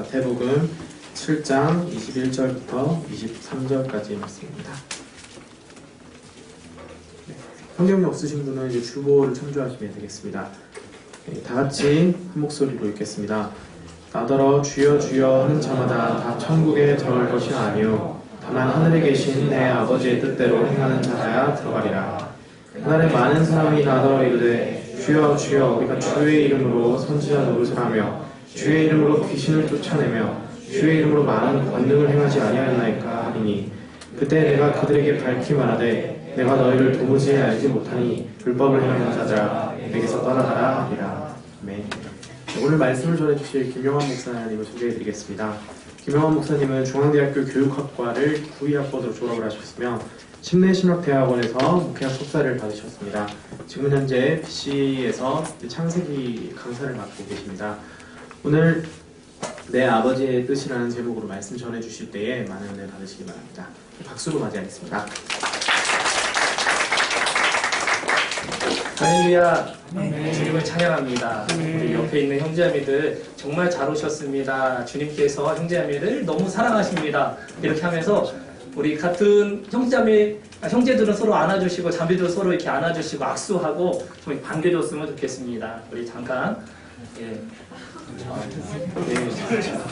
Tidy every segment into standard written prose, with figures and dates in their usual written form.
마태복음 7장 21절부터 23절까지 말씀입니다. 성경이 없으신 분은 이제 주보를 참조하시면 되겠습니다. 다 같이 한 목소리로 읽겠습니다. 나더러 주여 주여 하는 자마다 다 천국에 들어갈 것이 아니요 다만 하늘에 계신 내 아버지의 뜻대로 행하는 자라야 들어가리라. 그날에 많은 사람이 나더러 이르되 주여 주여 우리가 주의 이름으로 선지자 노릇을 하며 주의 이름으로 귀신을 쫓아내며 주의 이름으로 많은 권능을 행하지 아니하였나이까 하리니 그때 내가 그들에게 밝히 말하되 내가 너희를 도무지 알지 못하니 불법을 행하는 자들아 내게서 떠나가라 하리라. 아멘. 오늘 말씀을 전해주실 김영환 목사님을 소개해드리겠습니다. 김영환 목사님은 중앙대학교 교육학과를 9위학번으로 졸업을 하셨으며 침례신학대학원에서 목회학 석사를 받으셨습니다. 지금 현재 BC에서 창세기 강사를 맡고 계십니다. 오늘 내 아버지의 뜻이라는 제목으로 말씀 전해주실 때에 많은 은혜 받으시기 바랍니다. 박수로 맞이하겠습니다. 할렐루야. 주님을 찬양합니다. 우리 옆에 있는 형제자매들 정말 잘 오셨습니다. 주님께서 형제자매를 너무 사랑하십니다. 이렇게 하면서 우리 같은 형제들은 서로 안아주시고 자매들은 서로 이렇게 안아주시고 악수하고 좀 반겨줬으면 좋겠습니다. 우리 잠깐. 예.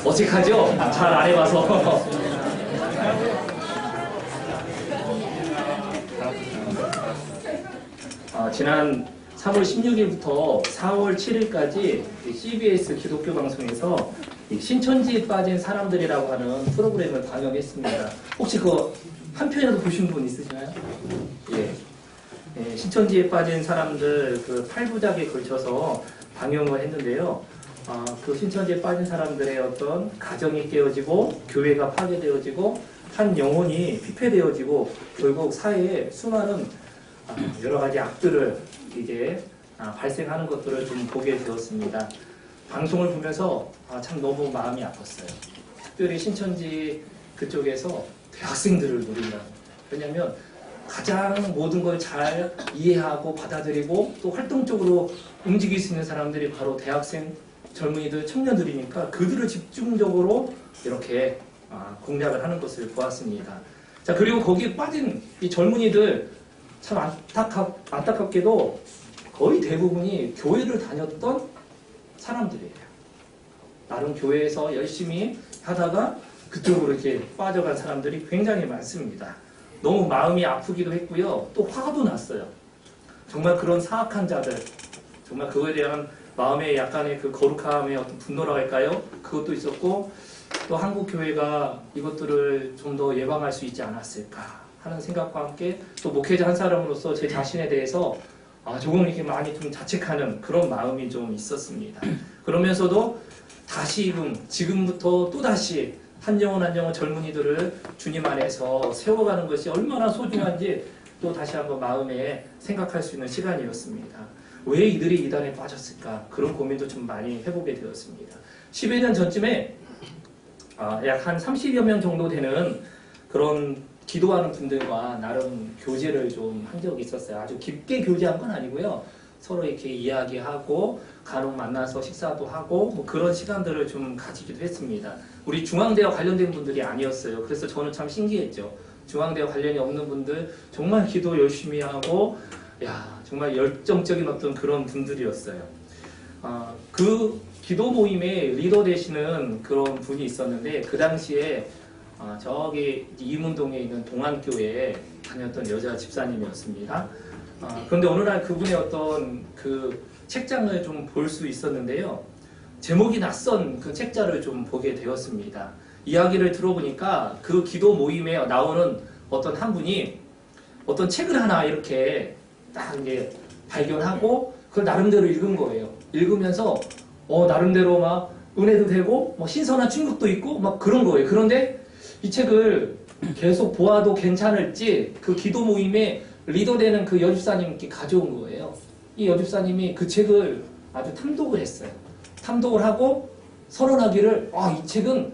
어색하죠? 잘 안 해봐서. 지난 3월 16일부터 4월 7일까지 CBS 기독교 방송에서 신천지에 빠진 사람들이라고 하는 프로그램을 방영했습니다. 혹시 그거 한 편이라도 보신 분 있으시나요? 예. 예, 신천지에 빠진 사람들 그 8부작에 걸쳐서 방영을 했는데요. 그 신천지에 빠진 사람들의 어떤 가정이 깨어지고 교회가 파괴되어지고 한 영혼이 피폐되어지고 결국 사회에 수많은 여러 가지 악들을 이제 발생하는 것들을 좀 보게 되었습니다. 방송을 보면서 참 너무 마음이 아팠어요. 특별히 신천지 그쪽에서 대학생들을 노린다. 왜냐하면 가장 모든 걸 잘 이해하고 받아들이고 또 활동적으로 움직일 수 있는 사람들이 바로 대학생, 젊은이들, 청년들이니까 그들을 집중적으로 이렇게 공략을 하는 것을 보았습니다. 자, 그리고 거기에 빠진 이 젊은이들 참 안타깝게도 거의 대부분이 교회를 다녔던 사람들이에요. 나름 교회에서 열심히 하다가 그쪽으로 이렇게 빠져간 사람들이 굉장히 많습니다. 너무 마음이 아프기도 했고요. 또 화도 났어요. 정말 그런 사악한 자들, 정말 그거에 대한 마음의 약간의 그 거룩함의 어떤 분노라고 할까요? 그것도 있었고 또 한국교회가 이것들을 좀 더 예방할 수 있지 않았을까 하는 생각과 함께 또 목회자 한 사람으로서 제 자신에 대해서 조금 이렇게 많이 좀 자책하는 그런 마음이 좀 있었습니다. 그러면서도 다시금 지금부터 또다시 한 영혼 한 영혼 젊은이들을 주님 안에서 세워가는 것이 얼마나 소중한지 또 다시 한번 마음에 생각할 수 있는 시간이었습니다. 왜 이들이 이단에 빠졌을까? 그런 고민도 좀 많이 해보게 되었습니다. 10여 년 전쯤에 약 한 30여 명 정도 되는 그런 기도하는 분들과 나름 교제를 좀 한 적이 있었어요. 아주 깊게 교제한 건 아니고요. 서로 이렇게 이야기하고 간혹 만나서 식사도 하고 뭐 그런 시간들을 좀 가지기도 했습니다. 우리 중앙대와 관련된 분들이 아니었어요. 그래서 저는 참 신기했죠. 중앙대와 관련이 없는 분들 정말 기도 열심히 하고 정말 열정적인 어떤 그런 분들이었어요. 그 기도 모임의 리더 되시는 그런 분이 있었는데 그 당시에 저기 이문동에 있는 동안교회에 다녔던 여자 집사님이었습니다. 그런데 어느 날 그분의 어떤 그 책장을 좀 볼 수 있었는데요. 제목이 낯선 그 책자를 좀 보게 되었습니다. 이야기를 들어보니까 그 기도 모임에 나오는 어떤 한 분이 어떤 책을 하나 이렇게 딱 이제 발견하고 그걸 나름대로 읽은 거예요. 읽으면서 나름대로 막 은혜도 되고 뭐 신선한 충격도 있고 막 그런 거예요. 그런데 이 책을 계속 보아도 괜찮을지 그 기도 모임에 리더되는 그 여집사님께 가져온 거예요. 이 여집사님이 그 책을 아주 탐독을 했어요. 탐독을 하고 선언하기를 이 책은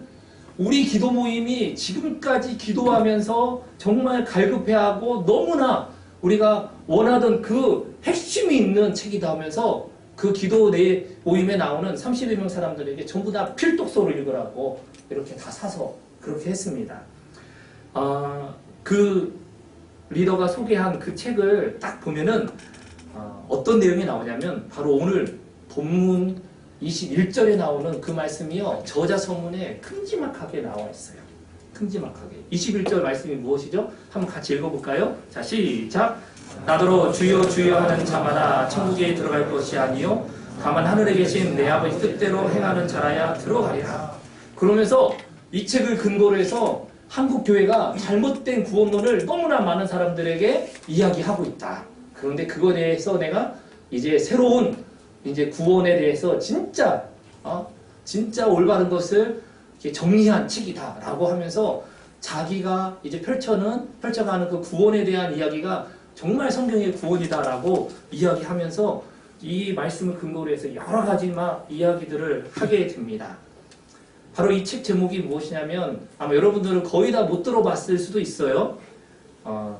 우리 기도 모임이 지금까지 기도하면서 정말 갈급해하고 너무나 우리가 원하던 그 핵심이 있는 책이다 하면서 그 기도 내 모임에 나오는 30여 명 사람들에게 전부 다 필독서를 읽으라고 이렇게 다 사서 그렇게 했습니다. 그 리더가 소개한 그 책을 딱 보면은 어떤 내용이 나오냐면 바로 오늘 본문 21절에 나오는 그 말씀이요. 저자 서문에 큼지막하게 나와 있어요. 큼지막하게. 21절 말씀이 무엇이죠? 한번 같이 읽어볼까요? 자, 시작! 나더러 주여 주여 하는 자마다 천국에 들어갈 것이 아니요 다만 하늘에 계신 내 아버지 뜻대로 행하는 자라야 들어가리라. 그러면서 이 책을 근거로 해서 한국 교회가 잘못된 구원론을 너무나 많은 사람들에게 이야기하고 있다. 그런데 그거에 대해서 내가 이제 새로운 이제 구원에 대해서 진짜 올바른 것을 이렇게 정리한 책이다라고 하면서 자기가 이제 펼쳐가는 그 구원에 대한 이야기가 정말 성경의 구원이다라고 이야기하면서 이 말씀을 근거로 해서 여러 가지 막 이야기들을 하게 됩니다. 바로 이 책 제목이 무엇이냐면 아마 여러분들은 거의 다 못 들어봤을 수도 있어요.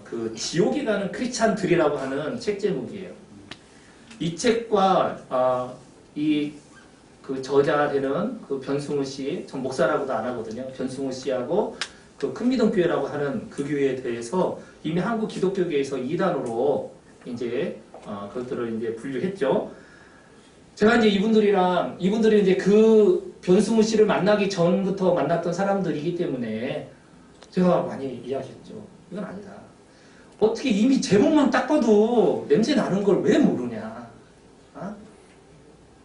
그 지옥에 가는 크리스찬들이라고 하는 책 제목이에요. 이 책과 그 저자 되는 그 변승우 씨, 전 목사라고도 안 하거든요. 변승우 씨하고 그 큰미동교회라고 하는 그 교회에 대해서 이미 한국 기독교계에서 이단으로 이제 그것들을 이제 분류했죠. 제가 이제 이분들이 이제 그 변승우 씨를 만나기 전부터 만났던 사람들이기 때문에 제가 많이 이야기했죠. 이건 아니다. 어떻게 이미 제목만 딱 봐도 냄새 나는 걸 왜 모르냐.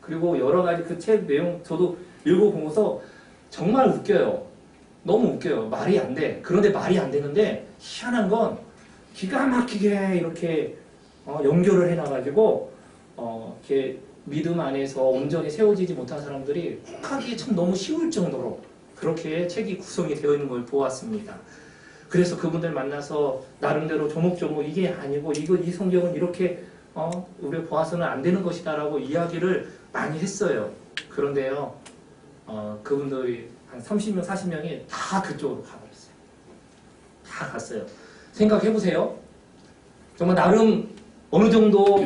그리고 여러 가지 그 책 내용 저도 읽어보면서 정말 웃겨요. 너무 웃겨요. 말이 안 돼. 그런데 말이 안 되는데 희한한 건 기가 막히게 이렇게 연결을 해놔가지고 이렇게 믿음 안에서 온전히 세워지지 못한 사람들이 혹하기에 참 너무 쉬울 정도로 그렇게 책이 구성이 되어 있는 걸 보았습니다. 그래서 그분들 만나서 나름대로 조목조목 이게 아니고 이 성경은 이렇게 우리가 보아서는 안 되는 것이다라고 이야기를 많이 했어요. 그런데요, 그분들이 한 30명, 40명이 다 그쪽으로 가버렸어요. 다 갔어요. 생각해보세요. 정말 나름 어느 정도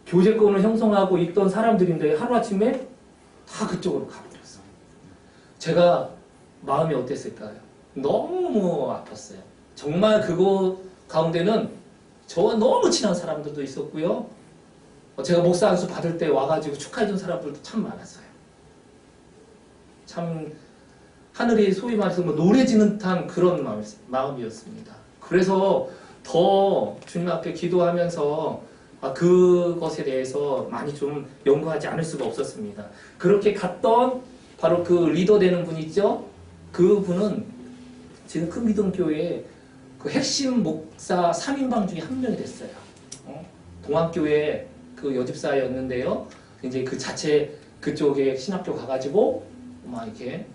교제권을 형성하고 있던 사람들인데 하루아침에 다 그쪽으로 가버렸어요. 제가 마음이 어땠을까요? 너무 아팠어요. 정말 그거 가운데는 저와 너무 친한 사람들도 있었고요. 제가 목사 안수 받을 때 와가지고 축하해준 사람들도 참 많았어요. 참 하늘이 소위 말해서 노래지는 듯한 그런 마음이었습니다. 그래서 더 주님 앞에 기도하면서 그것에 대해서 많이 좀 연구하지 않을 수가 없었습니다. 그렇게 갔던 바로 그 리더 되는 분 있죠? 그 분은 지금 큰미동교회의 그 핵심 목사 3인방 중에 한 명이 됐어요. 동학교회 그 여집사였는데요. 이제 그 자체 그쪽에 신학교 가가지고 막 이렇게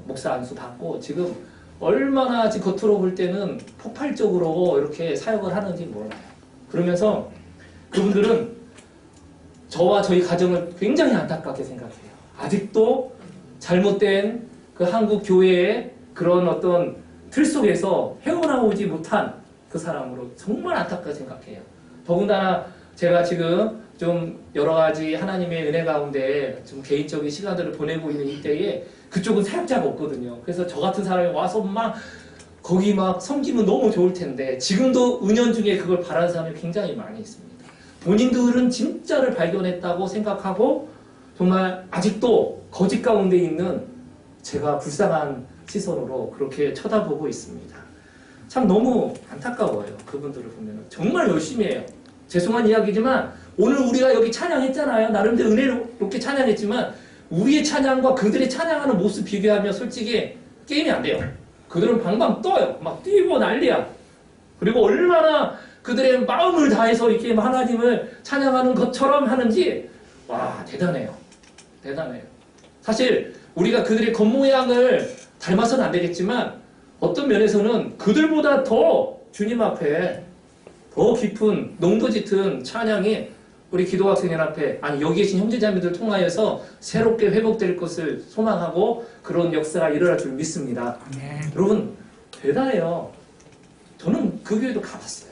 목사 안수 받고 지금 얼마나 지금 겉으로 볼 때는 폭발적으로 이렇게 사역을 하는지 몰라요. 그러면서 그분들은 저와 저희 가정을 굉장히 안타깝게 생각해요. 아직도 잘못된 그 한국 교회의 그런 어떤 틀 속에서 헤어나오지 못한 그 사람으로 정말 안타깝게 생각해요. 더군다나 제가 지금 좀 여러 가지 하나님의 은혜 가운데 좀 개인적인 시간들을 보내고 있는 이때에 그쪽은 사역자가 없거든요. 그래서 저 같은 사람이 와서 막 거기 막 섬기면 너무 좋을 텐데 지금도 은연중에 그걸 바라는 사람이 굉장히 많이 있습니다. 본인들은 진짜를 발견했다고 생각하고 정말 아직도 거짓 가운데 있는 제가 불쌍한 시선으로 그렇게 쳐다보고 있습니다. 참 너무 안타까워요. 그분들을 보면 정말 열심히 해요. 죄송한 이야기지만 오늘 우리가 여기 찬양했잖아요. 나름대로 은혜롭게 찬양했지만 우리의 찬양과 그들의 찬양하는 모습 비교하면 솔직히 게임이 안 돼요. 그들은 방방 떠요. 막 뛰고 난리야. 그리고 얼마나 그들의 마음을 다해서 이렇게 하나님을 찬양하는 것처럼 하는지 와 대단해요. 대단해요. 사실 우리가 그들의 겉모양을 닮아서는 안 되겠지만 어떤 면에서는 그들보다 더 주님 앞에 더 깊은 농도 짙은 찬양이 우리 기도학생연합회 아니 여기 계신 형제자매들 통하여서 새롭게 회복될 것을 소망하고 그런 역사가 일어날 줄 믿습니다. 여러분 대단해요. 저는 그 교회도 가봤어요.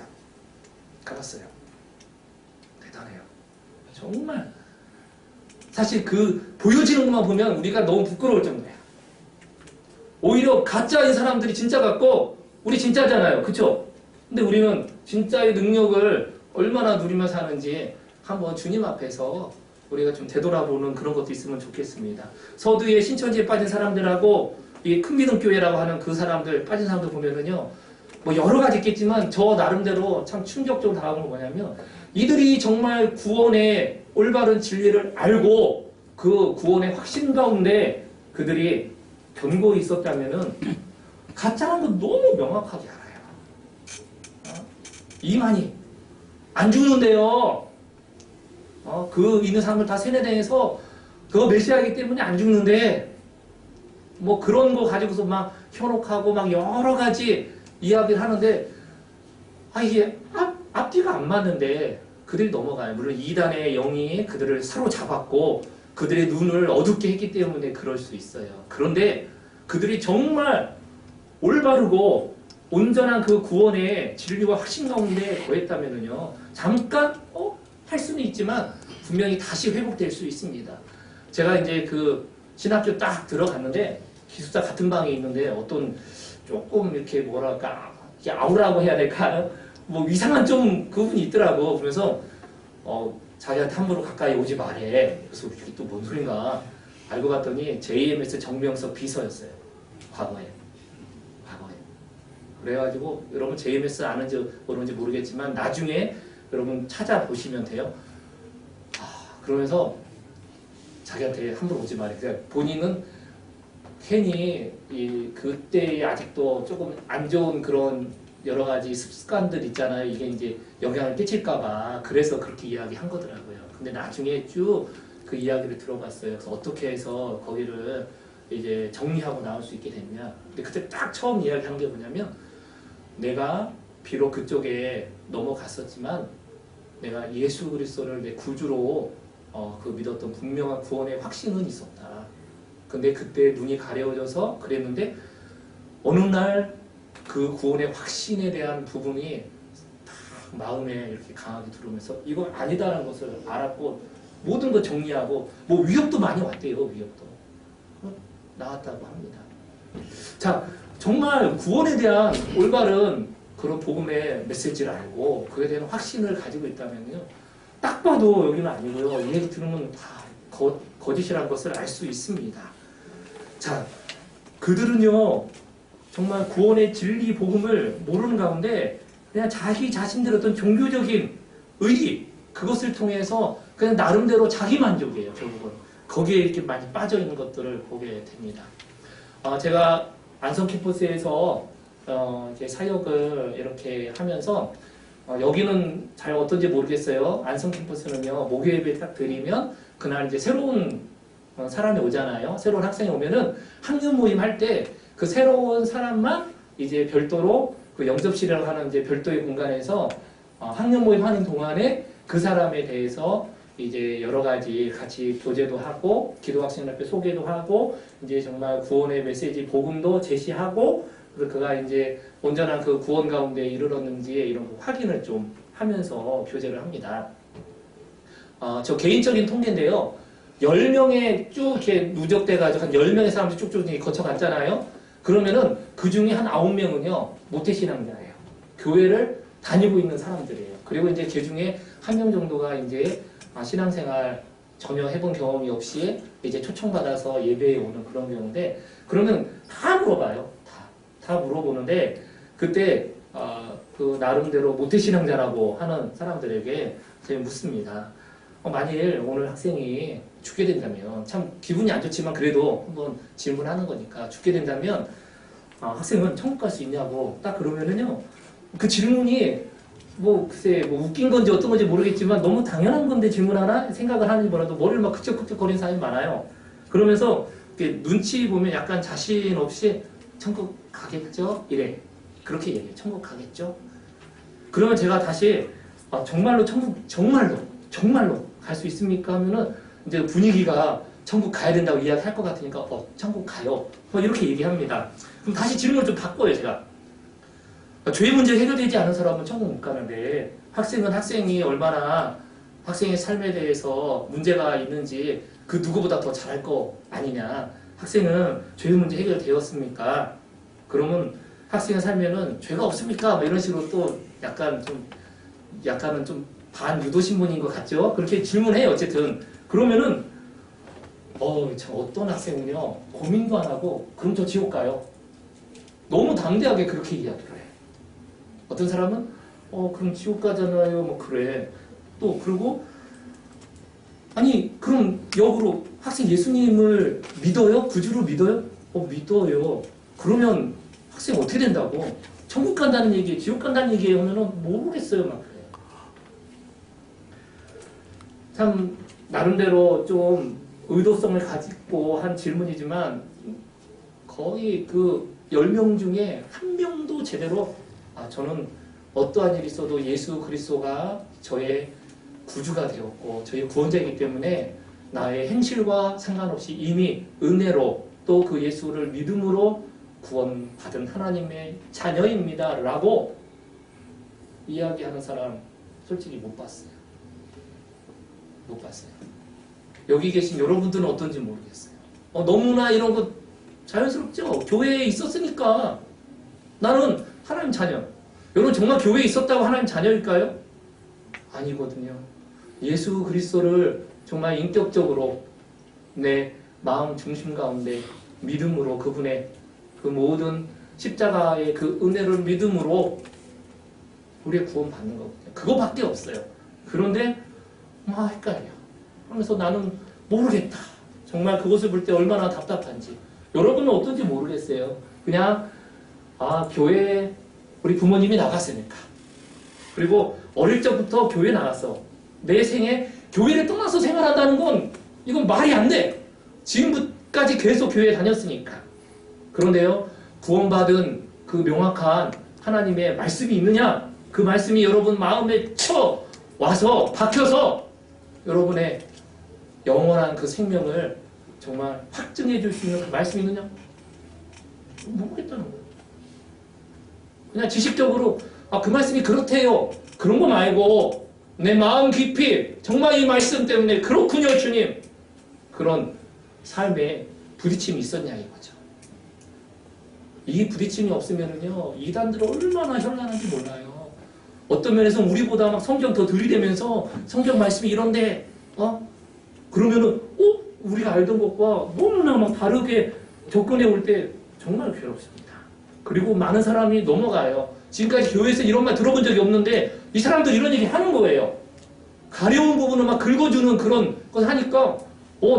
대단해요. 정말 사실 그 보여지는 것만 보면 우리가 너무 부끄러울 정도야. 오히려 가짜인 사람들이 진짜 같고 우리 진짜잖아요. 그쵸? 근데 우리는 진짜의 능력을 얼마나 누리며 사는지 한번 주님 앞에서 우리가 좀 되돌아보는 그런 것도 있으면 좋겠습니다. 서두에 신천지에 빠진 사람들하고 이 큰미동교회라고 하는 그 사람들 빠진 사람들 보면은요, 뭐 여러 가지 있겠지만 저 나름대로 참 충격적으로 다가온 건 뭐냐면 이들이 정말 구원의 올바른 진리를 알고 그 구원의 확신 가운데 그들이 견고히 있었다면은 가짜라는 건 너무 명확하게 알아요. 이만희 안 죽는데요. 그 있는 사람들 다 세뇌당해서 그거 메시아이기 때문에 안 죽는데 뭐 그런 거 가지고서 막 현혹하고 막 여러 가지 이야기를 하는데 이게 앞뒤가 안 맞는데 그들이 넘어가요. 물론 이단의 영이 그들을 사로잡았고 그들의 눈을 어둡게 했기 때문에 그럴 수 있어요. 그런데 그들이 정말 올바르고 온전한 그 구원의 진리와 확신 가운데 거했다면요, 잠깐 할 수는 있지만 분명히 다시 회복될 수 있습니다. 제가 이제 그 신학교 딱 들어갔는데 기숙사 같은 방에 있는데 어떤 조금 이렇게 뭐랄까 이게 아우라고 해야 될까 뭐 이상한 좀 그분이 있더라고. 그래서 자기한테 함부로 가까이 오지 말해. 그래서 이게 또 뭔 소린가 알고 봤더니 JMS 정명석 비서였어요. 과거에. 그래가지고 여러분 JMS 아는지 모르는지 모르겠지만 나중에 여러분 찾아보시면 돼요. 그러면서 자기한테 함부로 오지 말해. 그러니까 본인은 괜히 그때 아직도 조금 안 좋은 그런 여러 가지 습관들 있잖아요. 이게 이제 영향을 끼칠까봐 그래서 그렇게 이야기한 거더라고요. 근데 나중에 쭉 그 이야기를 들어봤어요. 그래서 어떻게 해서 거기를 이제 정리하고 나올 수 있게 됐냐. 근데 그때 딱 처음 이야기한 게 뭐냐면 내가 비록 그쪽에 넘어갔었지만 내가 예수 그리스도를 내 구주로 그 믿었던 분명한 구원의 확신은 있었다. 근데 그때 눈이 가려워져서 그랬는데 어느 날 그 구원의 확신에 대한 부분이 딱 마음에 이렇게 강하게 들어오면서 이건 아니다라는 것을 알았고 모든 걸 정리하고 뭐 위협도 많이 왔대요. 위협도 나왔다고 합니다. 자, 정말 구원에 대한 올바른 그런 복음의 메시지를 알고 그에 대한 확신을 가지고 있다면요, 딱 봐도 여기는 아니고요, 이 얘기 들으면 다 거짓이라는 것을 알 수 있습니다. 자, 그들은요 정말 구원의 진리 복음을 모르는 가운데 그냥 자기 자신들의 어떤 종교적인 의리 그것을 통해서 그냥 나름대로 자기 만족이에요. 결국은 거기에 이렇게 많이 빠져 있는 것들을 보게 됩니다. 제가 안성 캠퍼스에서 이제 사역을 이렇게 하면서 여기는 잘 어떤지 모르겠어요. 안성 캠퍼스는요, 목요 예배 딱 드리면 그날 이제 새로운 사람이 오잖아요. 새로운 학생이 오면은 학년 모임 할 때 그 새로운 사람만 이제 별도로 그 영접실이라고 하는 이제 별도의 공간에서 학년 모임 하는 동안에 그 사람에 대해서 이제 여러 가지 같이 교제도 하고 기도 학생 앞에 소개도 하고 이제 정말 구원의 메시지 복음도 제시하고 그래서 그가 이제 온전한 그 구원 가운데 이르렀는지의 이런 확인을 좀 하면서 교제를 합니다. 저 개인적인 통계인데요. 10명에 쭉 이렇게 누적돼가지고 한 10명의 사람들이 쭉쭉 거쳐갔잖아요. 그러면은 그 중에 한 9명은요, 모태신앙자예요. 교회를 다니고 있는 사람들이에요. 그리고 이제 그 중에 한 명 정도가 이제 신앙생활 전혀 해본 경험이 없이 이제 초청받아서 예배에 오는 그런 경우인데, 그러면 다 물어봐요. 다 물어보는데, 그때, 그 나름대로 모태신앙자라고 하는 사람들에게 제가 묻습니다. 만일 오늘 학생이 죽게 된다면, 참 기분이 안 좋지만 그래도 한번 질문하는 거니까, 죽게 된다면 학생은 천국 갈 수 있냐고 딱 그러면은요, 그 질문이 뭐 글쎄 뭐 웃긴 건지 어떤 건지 모르겠지만 너무 당연한 건데 질문하나 생각을 하는지 몰라도 머리를 막 끄적끄적 거리는 사람이 많아요. 그러면서 이렇게 눈치 보면 약간 자신 없이 천국 가겠죠? 이래. 그렇게 얘기해요. 천국 가겠죠? 그러면 제가 다시 정말로 천국 정말로 갈 수 있습니까? 하면은 이제 분위기가 천국 가야 된다고 이야기할 것 같으니까 천국 가요. 뭐 이렇게 얘기합니다. 그럼 다시 질문을 좀 바꿔요, 제가. 죄 문제 해결되지 않은 사람은 천국 못 가는데 학생은 학생이 얼마나 학생의 삶에 대해서 문제가 있는지 그 누구보다 더 잘할 거 아니냐. 학생은 죄 문제 해결되었습니까? 그러면 학생이 살면은 죄가 없습니까? 뭐 이런 식으로 또 약간은 좀 반유도 신문인 것 같죠? 그렇게 질문해요. 어쨌든 그러면은 참 어떤 학생은요 고민도 안 하고 그럼 저 지옥 가요. 너무 담대하게 그렇게 이야기를 해. 어떤 사람은 그럼 지옥 가잖아요. 뭐 그래. 또 그리고 아니 그럼 역으로 학생 예수님을 믿어요? 구주로 믿어요? 믿어요. 그러면 학생 어떻게 된다고? 천국 간다는 얘기, 지옥 간다는 얘기예요? 하면은 모르겠어요. 막 그래요. 참 나름대로 좀 의도성을 가지고 한 질문이지만 거의 그 10명 중에 한 명도 제대로 저는 어떠한 일이 있어도 예수 그리스도가 저의 구주가 되었고 저의 구원자이기 때문에 나의 행실과 상관없이 이미 은혜로 또 그 예수를 믿음으로 구원받은 하나님의 자녀입니다 라고 이야기하는 사람 솔직히 못 봤어요. 못 봤어요. 여기 계신 여러분들은 어떤지 모르겠어요. 너무나 이런 거 자연스럽죠? 교회에 있었으니까 나는 하나님 자녀. 여러분 정말 교회에 있었다고 하나님 자녀일까요? 아니거든요. 예수 그리스도를 정말 인격적으로 내 마음 중심 가운데 믿음으로 그분의 그 모든 십자가의 그 은혜를 믿음으로 우리의 구원 받는 거거든요. 그거밖에 없어요. 그런데 막 헷갈려. 그러면서 나는 모르겠다. 정말 그것을 볼 때 얼마나 답답한지. 여러분은 어떤지 모르겠어요. 그냥 교회에 우리 부모님이 나갔으니까. 그리고 어릴 적부터 교회 나갔어. 내 생에 교회를 떠나서 생활한다는 건 이건 말이 안 돼. 지금까지 계속 교회에 다녔으니까. 그런데요. 구원받은 그 명확한 하나님의 말씀이 있느냐? 그 말씀이 여러분 마음에 쳐 와서 박혀서 여러분의 영원한 그 생명을 정말 확증해 줄 수 있는 그 말씀이 있느냐? 모르겠다는 거예요. 그냥 지식적으로 그 말씀이 그렇대요. 그런 거 말고 내 마음 깊이 정말 이 말씀 때문에 그렇군요 주님. 그런 삶에 부딪힘이 있었냐 이거죠. 이 부딪힘이 없으면은요 이단들은 얼마나 현란한지 몰라요. 어떤 면에서 우리보다 막 성경 더 들이대면서 성경 말씀이 이런데 그러면은 우리가 알던 것과 너무나 막 다르게 접근해 올 때 정말 괴롭습니다. 그리고 많은 사람이 넘어가요. 지금까지 교회에서 이런 말 들어본 적이 없는데 이 사람들 이런 얘기 하는 거예요. 가려운 부분을 막 긁어주는 그런 걸 하니까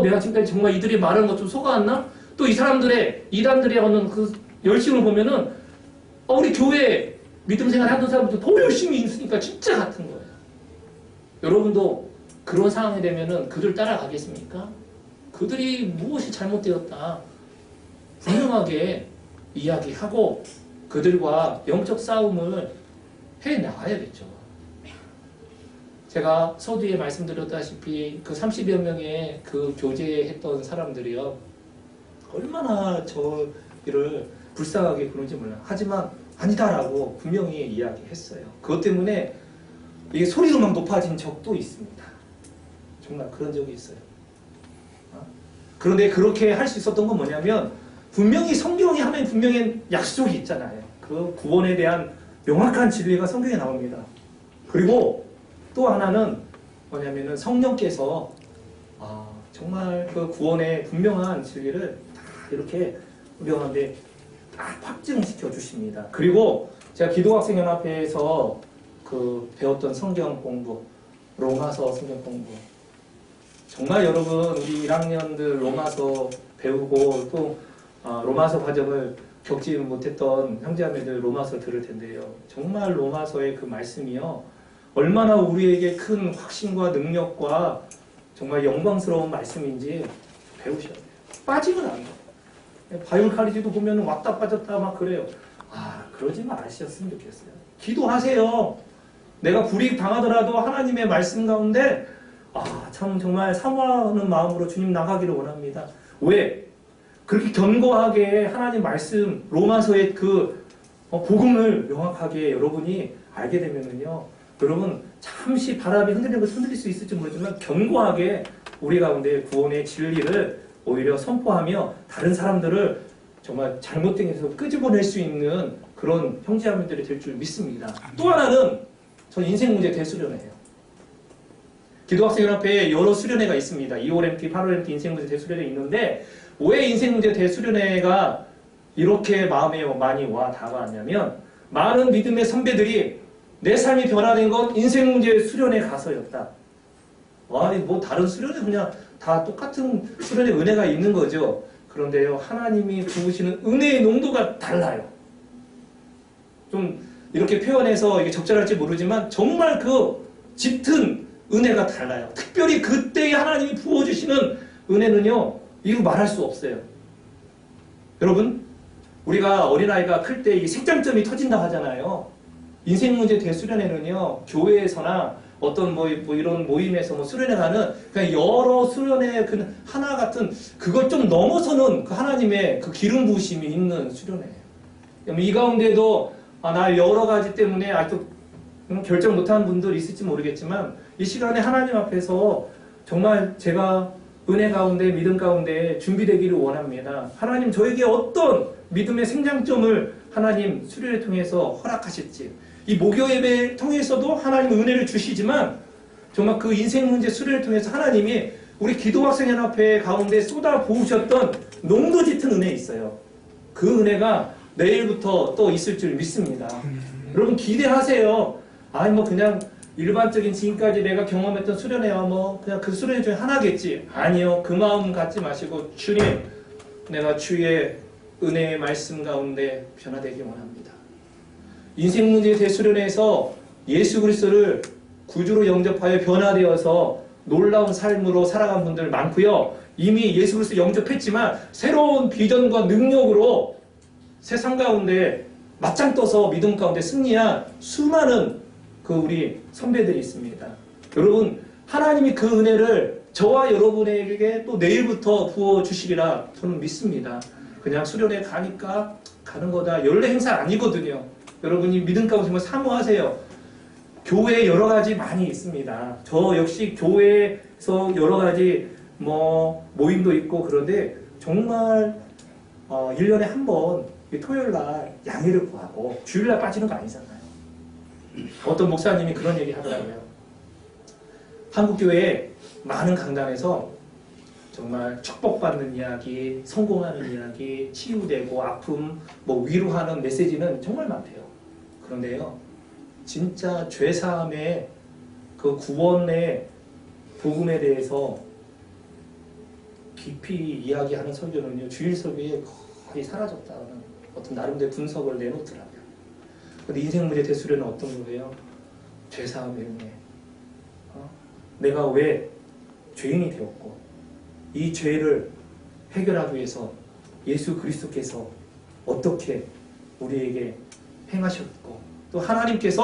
내가 지금까지 정말 이들이 말하는 것 좀 속아왔나? 또 이 사람들의 이단들의 하는 그 열심을 보면은 우리 교회 믿음 생활 하던 사람들도 더 열심히 있으니까 진짜 같은 거예요. 여러분도 그런 상황이 되면은 그들 따라가겠습니까? 그들이 무엇이 잘못되었다 분명하게 이야기하고 그들과 영적 싸움을 해나가야겠죠. 제가 서두에 말씀드렸다시피 그 30여 명의 그 교제했던 사람들이요 얼마나 저를 불쌍하게 그런지 몰라요. 하지만 아니다라고 분명히 이야기했어요. 그것 때문에 이게 소리로 막 높아진 적도 있습니다. 정말 그런 적이 있어요. 그런데 그렇게 할 수 있었던 건 뭐냐면 분명히 성경에 하면 분명히 약속이 있잖아요. 그 구원에 대한 명확한 진리가 성경에 나옵니다. 그리고 또 하나는 뭐냐면은 성령께서 정말 그 구원의 분명한 진리를 다 이렇게 우리 가운데 딱 확증시켜 주십니다. 그리고 제가 기도학생연합회에서 그 배웠던 성경 공부, 로마서 성경 공부. 정말 여러분 우리 1학년들 로마서 배우고 또 로마서 과정을 겪지 못했던 형제자매들 로마서 들을 텐데요. 정말 로마서의 그 말씀이요. 얼마나 우리에게 큰 확신과 능력과 정말 영광스러운 말씀인지 배우셔야 돼요. 빠지면 안 돼요. 바이올 카리지도 보면 왔다 빠졌다 막 그래요. 그러지 마셨으면 좋겠어요. 기도하세요. 내가 불이익 당하더라도 하나님의 말씀 가운데 참 정말 사모하는 마음으로 주님 나가기를 원합니다. 왜? 그렇게 견고하게 하나님 말씀 로마서의 그 복음을 명확하게 여러분이 알게 되면은요. 여러분 잠시 바람이 흔들리는 것을 흔들릴 수 있을지 모르지만 견고하게 우리 가운데 구원의 진리를 오히려 선포하며 다른 사람들을 정말 잘못된 길에서 끄집어낼 수 있는 그런 형제자매들이 될 줄 믿습니다. 또 하나는 전 인생 문제 대수련회예요. 기도학생연합회에 여러 수련회가 있습니다. 2월 MT, 8월 MT 인생 문제 대수련회 있는데 왜 인생 문제 대수련회가 이렇게 마음에 많이 와 다가왔냐면 많은 믿음의 선배들이 내 삶이 변화된 건 인생 문제 수련회 가서였다. 아니 뭐 다른 수련회 그냥 다 똑같은 수련회 은혜가 있는 거죠. 그런데요 하나님이 부으시는 은혜의 농도가 달라요. 좀 이렇게 표현해서 이게 적절할지 모르지만 정말 그 짙은 은혜가 달라요. 특별히 그때에 하나님이 부어주시는 은혜는요 이거 말할 수 없어요. 여러분 우리가 어린아이가 클 때 이 색장점이 터진다 하잖아요. 인생 문제 대수련회는요 교회에서나 어떤 뭐 이런 모임에서 뭐 수련회 가는 그냥 여러 수련회 그 하나 같은 그걸 좀 넘어서는 그 하나님의 그 기름 부으심이 있는 수련회예요. 이 가운데도 나 여러 가지 때문에 아직도 결정 못한 분들 있을지 모르겠지만 이 시간에 하나님 앞에서 정말 제가 은혜 가운데 믿음 가운데 준비되기를 원합니다. 하나님 저에게 어떤 믿음의 생장점을 하나님 수련회 통해서 허락하실지 이 목요 예배를 통해서도 하나님 은혜를 주시지만 정말 그 인생 문제 수련을 통해서 하나님이 우리 기도학생연합회 가운데 쏟아 부으셨던 농도 짙은 은혜 있어요. 그 은혜가 내일부터 또 있을 줄 믿습니다. 여러분 기대하세요. 아니 뭐 그냥 일반적인 지금까지 내가 경험했던 수련회와 뭐 그냥 그 수련회 중에 하나겠지. 아니요. 그 마음 갖지 마시고 주님 내가 주의 은혜의 말씀 가운데 변화되기 원합니다. 인생 문제 대수련회에서 예수 그리스도를 구주로 영접하여 변화되어서 놀라운 삶으로 살아간 분들 많고요. 이미 예수 그리스도 영접했지만 새로운 비전과 능력으로 세상 가운데 맞짱 떠서 믿음 가운데 승리한 수많은 그 우리 선배들이 있습니다. 여러분 하나님이 그 은혜를 저와 여러분에게 또 내일부터 부어주시리라 저는 믿습니다. 그냥 수련회 가니까 가는 거다. 연례 행사 아니거든요. 여러분이 믿음 가운데 정말 사모하세요. 교회에 여러 가지 많이 있습니다. 저 역시 교회에서 여러 가지 뭐 모임도 있고 그런데 정말 1년에 한 번 토요일날 양해를 구하고 주일날 빠지는 거 아니잖아요. 어떤 목사님이 그런 얘기 하더라고요. 한국교회에 많은 강단에서 정말 축복받는 이야기, 성공하는 이야기, 치유되고 아픔, 뭐 위로하는 메시지는 정말 많대요. 그런데요, 진짜 죄사함의 그 구원의 복음에 대해서 깊이 이야기하는 설교는요, 주일 설교에 거의 사라졌다는 어떤 나름대로 분석을 내놓더라고요. 근데 인생 문제 대수련은 어떤 거예요? 죄사함의 은혜. 내가 왜 죄인이 되었고, 이 죄를 해결하기 위해서 예수 그리스도께서 어떻게 우리에게 행하셨고 또 하나님께서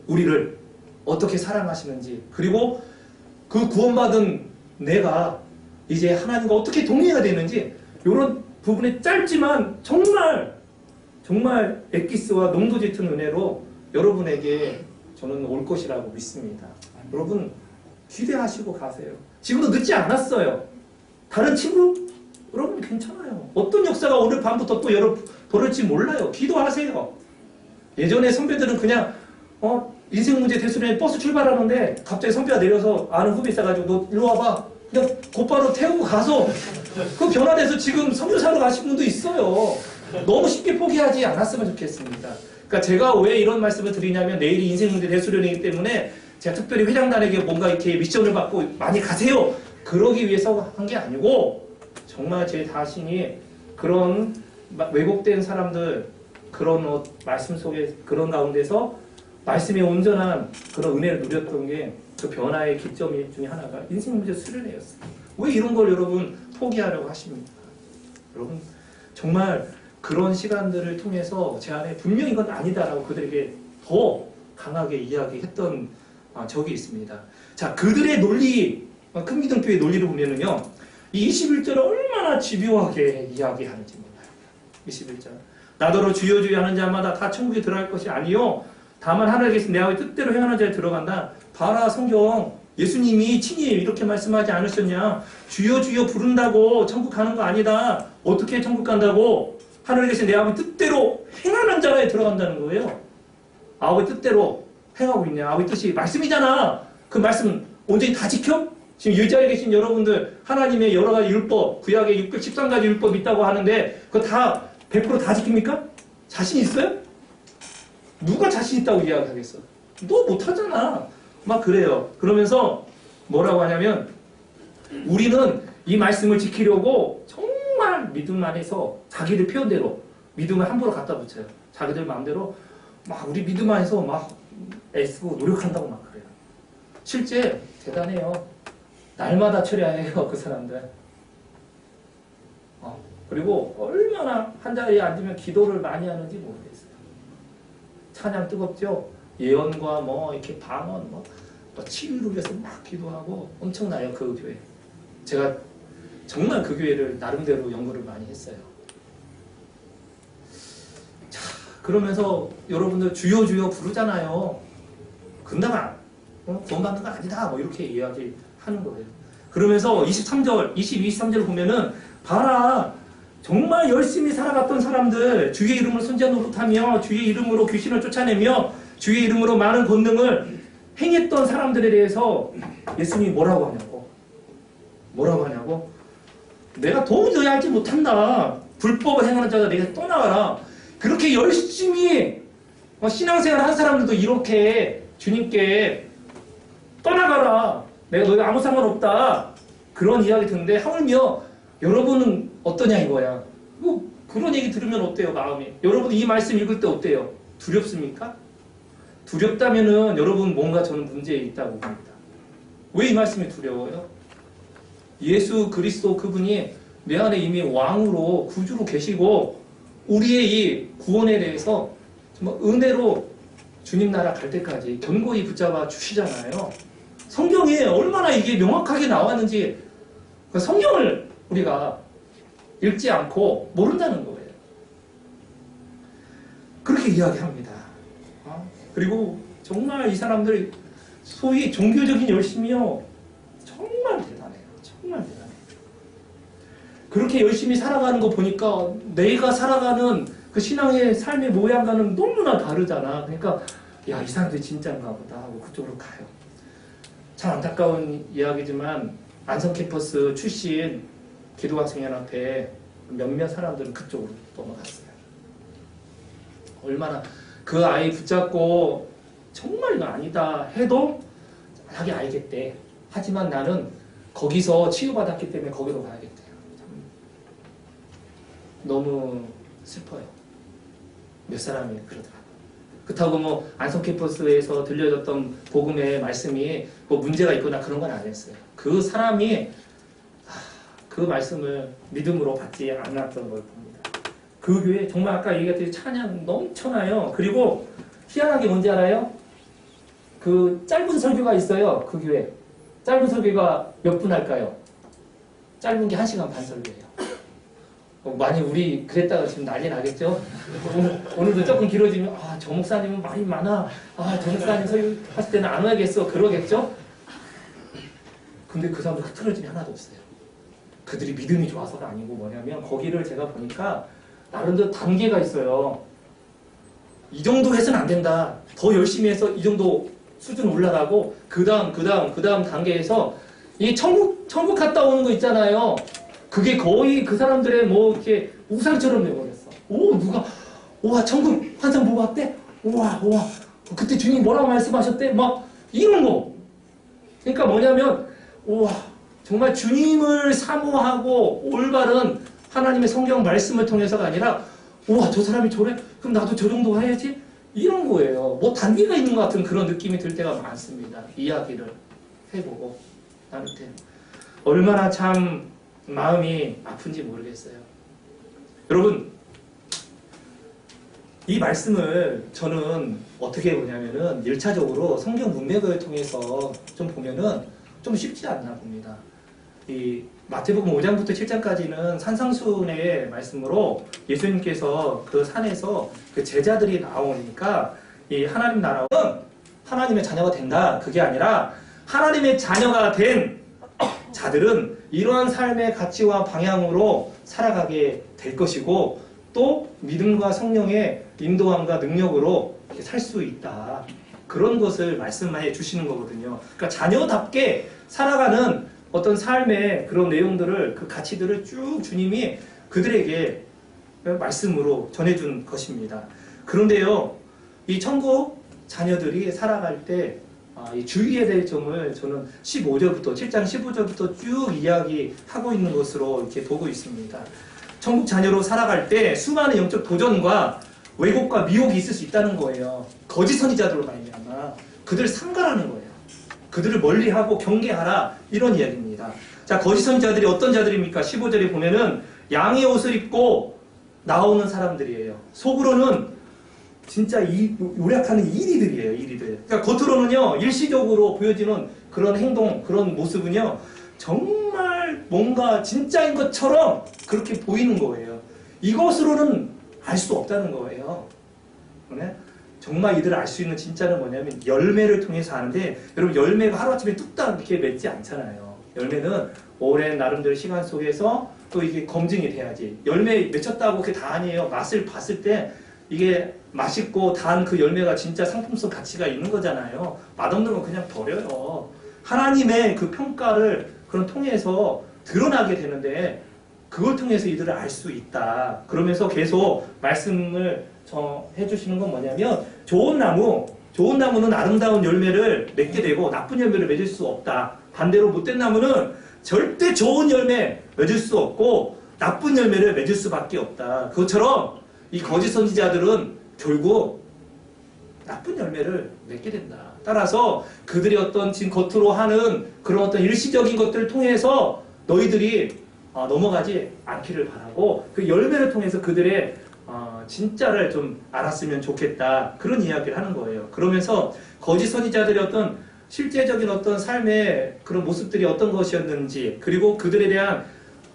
우리를 어떻게 사랑하시는지 그리고 그 구원받은 내가 이제 하나님과 어떻게 동행해야 되는지 이런 부분에 짧지만 정말 엑기스와 농도 짙은 은혜로 여러분에게 저는 올 것이라고 믿습니다. 여러분 기대하시고 가세요. 지금도 늦지 않았어요. 다른 친구? 여러분 괜찮아요. 어떤 역사가 오늘 밤부터 또 벌어질지 몰라요. 기도하세요. 예전에 선배들은 그냥 인생 문제 대수련회 버스 출발하는데 갑자기 선배가 내려서 아는 후배 있어가지고 너 일로 와봐. 그냥 곧바로 태우고 가서 그 변화돼서 지금 선교사로 가신 분도 있어요. 너무 쉽게 포기하지 않았으면 좋겠습니다. 그러니까 제가 왜 이런 말씀을 드리냐면 내일이 인생 문제 대수련회이기 때문에 제가 특별히 회장단에게 뭔가 이렇게 미션을 받고 많이 가세요. 그러기 위해서 한 게 아니고 정말 제 자신이 그런 왜곡된 사람들 그런 말씀 속에 그런 가운데서 말씀의 온전한 그런 은혜를 누렸던 게 그 변화의 기점 중에 하나가 인생 문제 수련회였어요. 왜 이런 걸 여러분 포기하려고 하십니까? 여러분 정말 그런 시간들을 통해서 제 안에 분명히 이건 아니다라고 그들에게 더 강하게 이야기했던 적이 있습니다. 자, 그들의 논리, 큰 기둥교의 논리를 보면은요, 이 21절을 얼마나 집요하게 이야기하는지 몰라요. 21절. 나더러 주여 주여 하는 자마다 다 천국에 들어갈 것이 아니요 다만 하늘에 계신 내 아버지 뜻대로 행하는 자에 들어간다. 봐라 성경 예수님이 친히 이렇게 말씀하지 않으셨냐? 주여 주여 부른다고 천국 가는 거 아니다. 어떻게 천국 간다고? 하늘에 계신 내 아버지 뜻대로 행하는 자라에 들어간다는 거예요. 아버지 뜻대로 행하고 있냐? 아버지 뜻이 말씀이잖아. 그 말씀 온전히 다 지켜? 지금 이 자리에 계신 여러분들 하나님의 여러 가지 율법, 구약의 613가지 율법 있다고 하는데 그거 다 100%다 지킵니까? 자신 있어요? 누가 자신 있다고 이야기하겠어? 너 못하잖아. 막 그래요. 그러면서 뭐라고 하냐면 우리는 이 말씀을 지키려고 정말 믿음 안에서 자기들 표현대로 믿음을 함부로 갖다 붙여요. 자기들 마음대로 막 우리 믿음 안에서 막 애쓰고 노력한다고 막 그래요. 실제 대단해요. 날마다 철야해요. 그 사람들. 그리고 얼마나 한 자리에 앉으면 기도를 많이 하는지 모르겠어요. 찬양 뜨겁죠? 예언과 뭐 이렇게 방언 뭐 치유를 위해서 막 기도하고 엄청나요. 그 교회. 제가 정말 그 교회를 나름대로 연구를 많이 했어요. 자, 그러면서 여러분들 주여 주여 부르잖아요. 근다가 돈 받는 거 아니다. 뭐 이렇게 이야기하는 거예요. 그러면서 23절, 23절을 보면은 봐라. 정말 열심히 살아갔던 사람들, 주의 이름으로 선지자 노릇하며 주의 이름으로 귀신을 쫓아내며 주의 이름으로 많은 권능을 행했던 사람들에 대해서 예수님이 뭐라고 하냐고. 뭐라고 하냐고? 내가 도저히 알지 못한다. 불법을 행하는 자가 내게 떠나가라. 그렇게 열심히 신앙생활 한 사람들도 이렇게 주님께 떠나가라. 내가 너희 아무 상관없다. 그런 이야기 듣는데 하물며 여러분은 어떠냐 이거야. 그런 얘기 들으면 어때요 마음이? 여러분 이 말씀 읽을 때 어때요? 두렵습니까? 두렵다면은 여러분 뭔가 저는 문제 있다고 봅니다. 왜 이 말씀이 두려워요? 예수 그리스도 그분이 내 안에 이미 왕으로 구주로 계시고 우리의 이 구원에 대해서 정말 은혜로 주님 나라 갈 때까지 견고히 붙잡아 주시잖아요. 성경에 얼마나 이게 명확하게 나왔는지 성경을 우리가 읽지 않고 모른다는 거예요. 그렇게 이야기합니다. 그리고 정말 이 사람들 소위 종교적인 열심이요. 정말 대단해요. 정말 대단해요. 그렇게 열심히 살아가는 거 보니까 내가 살아가는 그 신앙의 삶의 모양과는 너무나 다르잖아. 그러니까 야, 이 사람들이 진짜인가 보다 하고 그쪽으로 가요. 참 안타까운 이야기지만 안성 캠퍼스 출신 기도학생연합회 몇몇 사람들은 그쪽으로 넘어갔어요. 얼마나 그 아이 붙잡고 정말 이거 아니다 해도 자기 알겠대. 하지만 나는 거기서 치유받았기 때문에 거기로 가야겠대요. 너무 슬퍼요. 몇 사람이 그러더라고요. 그렇다고 뭐 안성 캠퍼스에서 들려줬던 복음의 말씀이 뭐 문제가 있거나 그런 건 아니었어요. 그 사람이 그 말씀을 믿음으로 받지 않았던 걸 봅니다. 그 교회 정말 아까 얘기했듯이 찬양 넘쳐나요. 그리고 희한한 게 뭔지 알아요? 그 짧은 설교가 있어요. 그 교회. 짧은 설교가 몇 분 할까요? 짧은 게 1시간 반 설교예요. 많이 우리 그랬다가 지금 난리 나겠죠? 오늘도 조금 길어지면 저 목사님은 말이 많아. 저 목사님 설교하실 때는 안 와야겠어. 그러겠죠? 근데 그 사람들 흐트러짐이 하나도 없어요. 그들이 믿음이 좋아서가 아니고 뭐냐면 거기를 제가 보니까 나름대로 단계가 있어요. 이 정도 해서는 안 된다. 더 열심히 해서 이 정도 수준 올라가고 그 다음 단계에서 이 천국 갔다 오는 거 있잖아요. 그게 거의 그 사람들의 뭐 이렇게 우상처럼 되어버렸어. 와 천국 환상 보고 왔대? 우와 그때 주님 뭐라고 말씀하셨대? 막 이런 거. 그러니까 뭐냐면 우와 정말 주님을 사모하고 올바른 하나님의 성경 말씀을 통해서가 아니라 우와 저 사람이 저래? 그럼 나도 저 정도 해야지? 이런 거예요. 뭐 단계가 있는 것 같은 그런 느낌이 들 때가 많습니다. 이야기를 해보고 나눌 때 얼마나 참 마음이 아픈지 모르겠어요. 여러분 이 말씀을 저는 어떻게 보냐면은 1차적으로 성경 문맥을 통해서 좀 보면은 좀 쉽지 않나 봅니다. 이 마태복음 5장부터 7장까지는 산상수훈의 말씀으로 예수님께서 그 산에서 그 제자들이 나오니까 이 하나님 나라는 하나님의 자녀가 된다. 그게 아니라 하나님의 자녀가 된 자들은 이러한 삶의 가치와 방향으로 살아가게 될 것이고 또 믿음과 성령의 인도함과 능력으로 살 수 있다. 그런 것을 말씀해 주시는 거거든요. 그러니까 자녀답게 살아가는 어떤 삶의 그런 내용들을, 그 가치들을 쭉 주님이 그들에게 말씀으로 전해준 것입니다. 그런데요, 이 천국 자녀들이 살아갈 때 이 주의해야 될 점을 저는 15절부터 7장 15절부터 쭉 이야기하고 있는 것으로 이렇게 보고 있습니다. 천국 자녀로 살아갈 때 수많은 영적 도전과 왜곡과 미혹이 있을 수 있다는 거예요. 거짓 선지자들로 말미암아 그들을 삼가라는 거예요. 그들을 멀리하고 경계하라, 이런 이야기입니다. 자, 거짓 선지자들이 어떤 자들입니까? 15절에 보면은 양의 옷을 입고 나오는 사람들이에요. 속으로는 진짜 요약하는 이리들이에요, 이리들. 그러니까 겉으로는요, 일시적으로 보여지는 그런 행동, 그런 모습은요, 정말 뭔가 진짜인 것처럼 그렇게 보이는 거예요. 이것으로는 알 수 없다는 거예요. 네? 정말 이들을 알 수 있는 진짜는 뭐냐면 열매를 통해서 아는데, 여러분, 열매가 하루아침에 뚝딱 이렇게 맺지 않잖아요. 열매는 오랜 나름대로 시간 속에서 또 이게 검증이 돼야지. 열매 맺혔다고 그게 다 아니에요. 맛을 봤을 때 이게 맛있고 단 그 열매가 진짜 상품성 가치가 있는 거잖아요. 맛없는 건 그냥 버려요. 하나님의 그 평가를 그런 통해서 드러나게 되는데 그걸 통해서 이들을 알 수 있다. 그러면서 계속 말씀을 해주시는 건 뭐냐면 좋은 나무는 아름다운 열매를 맺게 되고 나쁜 열매를 맺을 수 없다. 반대로 못된 나무는 절대 좋은 열매 맺을 수 없고 나쁜 열매를 맺을 수밖에 없다. 그것처럼 이 거짓 선지자들은 결국 나쁜 열매를 맺게 된다. 따라서 그들이 어떤 지금 겉으로 하는 그런 어떤 일시적인 것들을 통해서 너희들이 넘어가지 않기를 바라고 그 열매를 통해서 그들의 진짜를 좀 알았으면 좋겠다. 그런 이야기를 하는 거예요. 그러면서 거짓 선지자들의 어떤 실제적인 어떤 삶의 그런 모습들이 어떤 것이었는지, 그리고 그들에 대한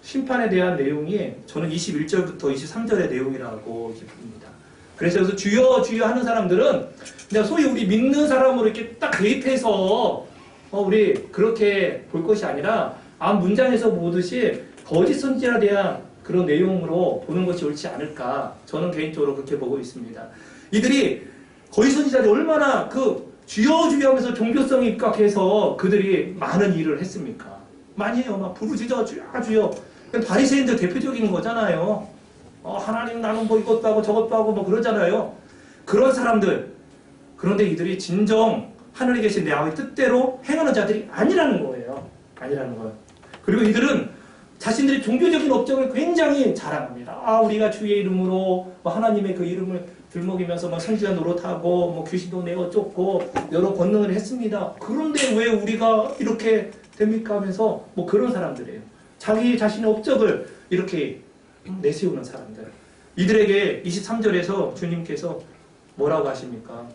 심판에 대한 내용이 저는 21절부터 23절의 내용이라고 봅니다. 그래서 주여 주여 하는 사람들은 그냥 소위 우리 믿는 사람으로 이렇게 딱 대입해서 우리 그렇게 볼 것이 아니라 앞 문장에서 보듯이 거짓 선지자에 대한 그런 내용으로 보는 것이 옳지 않을까, 저는 개인적으로 그렇게 보고 있습니다. 이들이 거짓 선지자들이 얼마나 그 주여 주여 하면서 종교성이 입각해서 그들이 많은 일을 했습니까? 많이 해요. 막 부르짖어 주여 주여. 바리새인들 대표적인 거잖아요. 하나님 나는 뭐 이것도 하고 저것도 하고 뭐 그러잖아요. 그런 사람들. 그런데 이들이 진정 하늘에 계신 내 아버지 뜻대로 행하는 자들이 아니라는 거예요. 아니라는 거예요. 그리고 이들은 자신들의 종교적인 업적을 굉장히 자랑합니다. 우리가 주의 이름으로 하나님의 그 이름을 들먹이면서 선지자 노릇하고 귀신도 내어 쫓고 여러 권능을 했습니다. 그런데 왜 우리가 이렇게 됩니까 하면서 그런 사람들이에요. 자기 자신의 업적을 이렇게 내세우는 사람들. 이들에게 23절에서 주님께서 뭐라고 하십니까?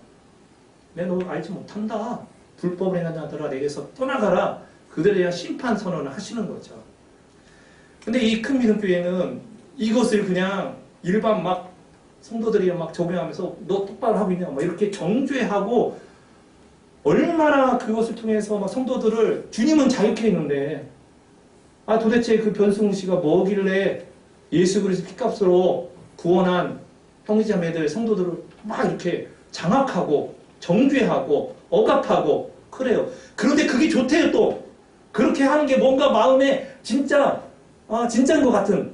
내 너 알지 못한다. 불법을 행하는 자들아 내게서 떠나가라. 그들에 대한 심판 선언을 하시는 거죠. 근데 이 큰 믿음교회는 이것을 그냥 일반 성도들이 적용하면서 너 똑바로 하고 있냐 이렇게 정죄하고, 얼마나 그것을 통해서 성도들을 주님은 자유케 했는데 도대체 그 변승우 씨가 뭐길래 예수 그리스도 피값으로 구원한 형제자매들 성도들을 이렇게 장악하고 정죄하고 억압하고 그래요. 그런데 그게 좋대요. 또 그렇게 하는 게 뭔가 마음에 진짜인 것 같은,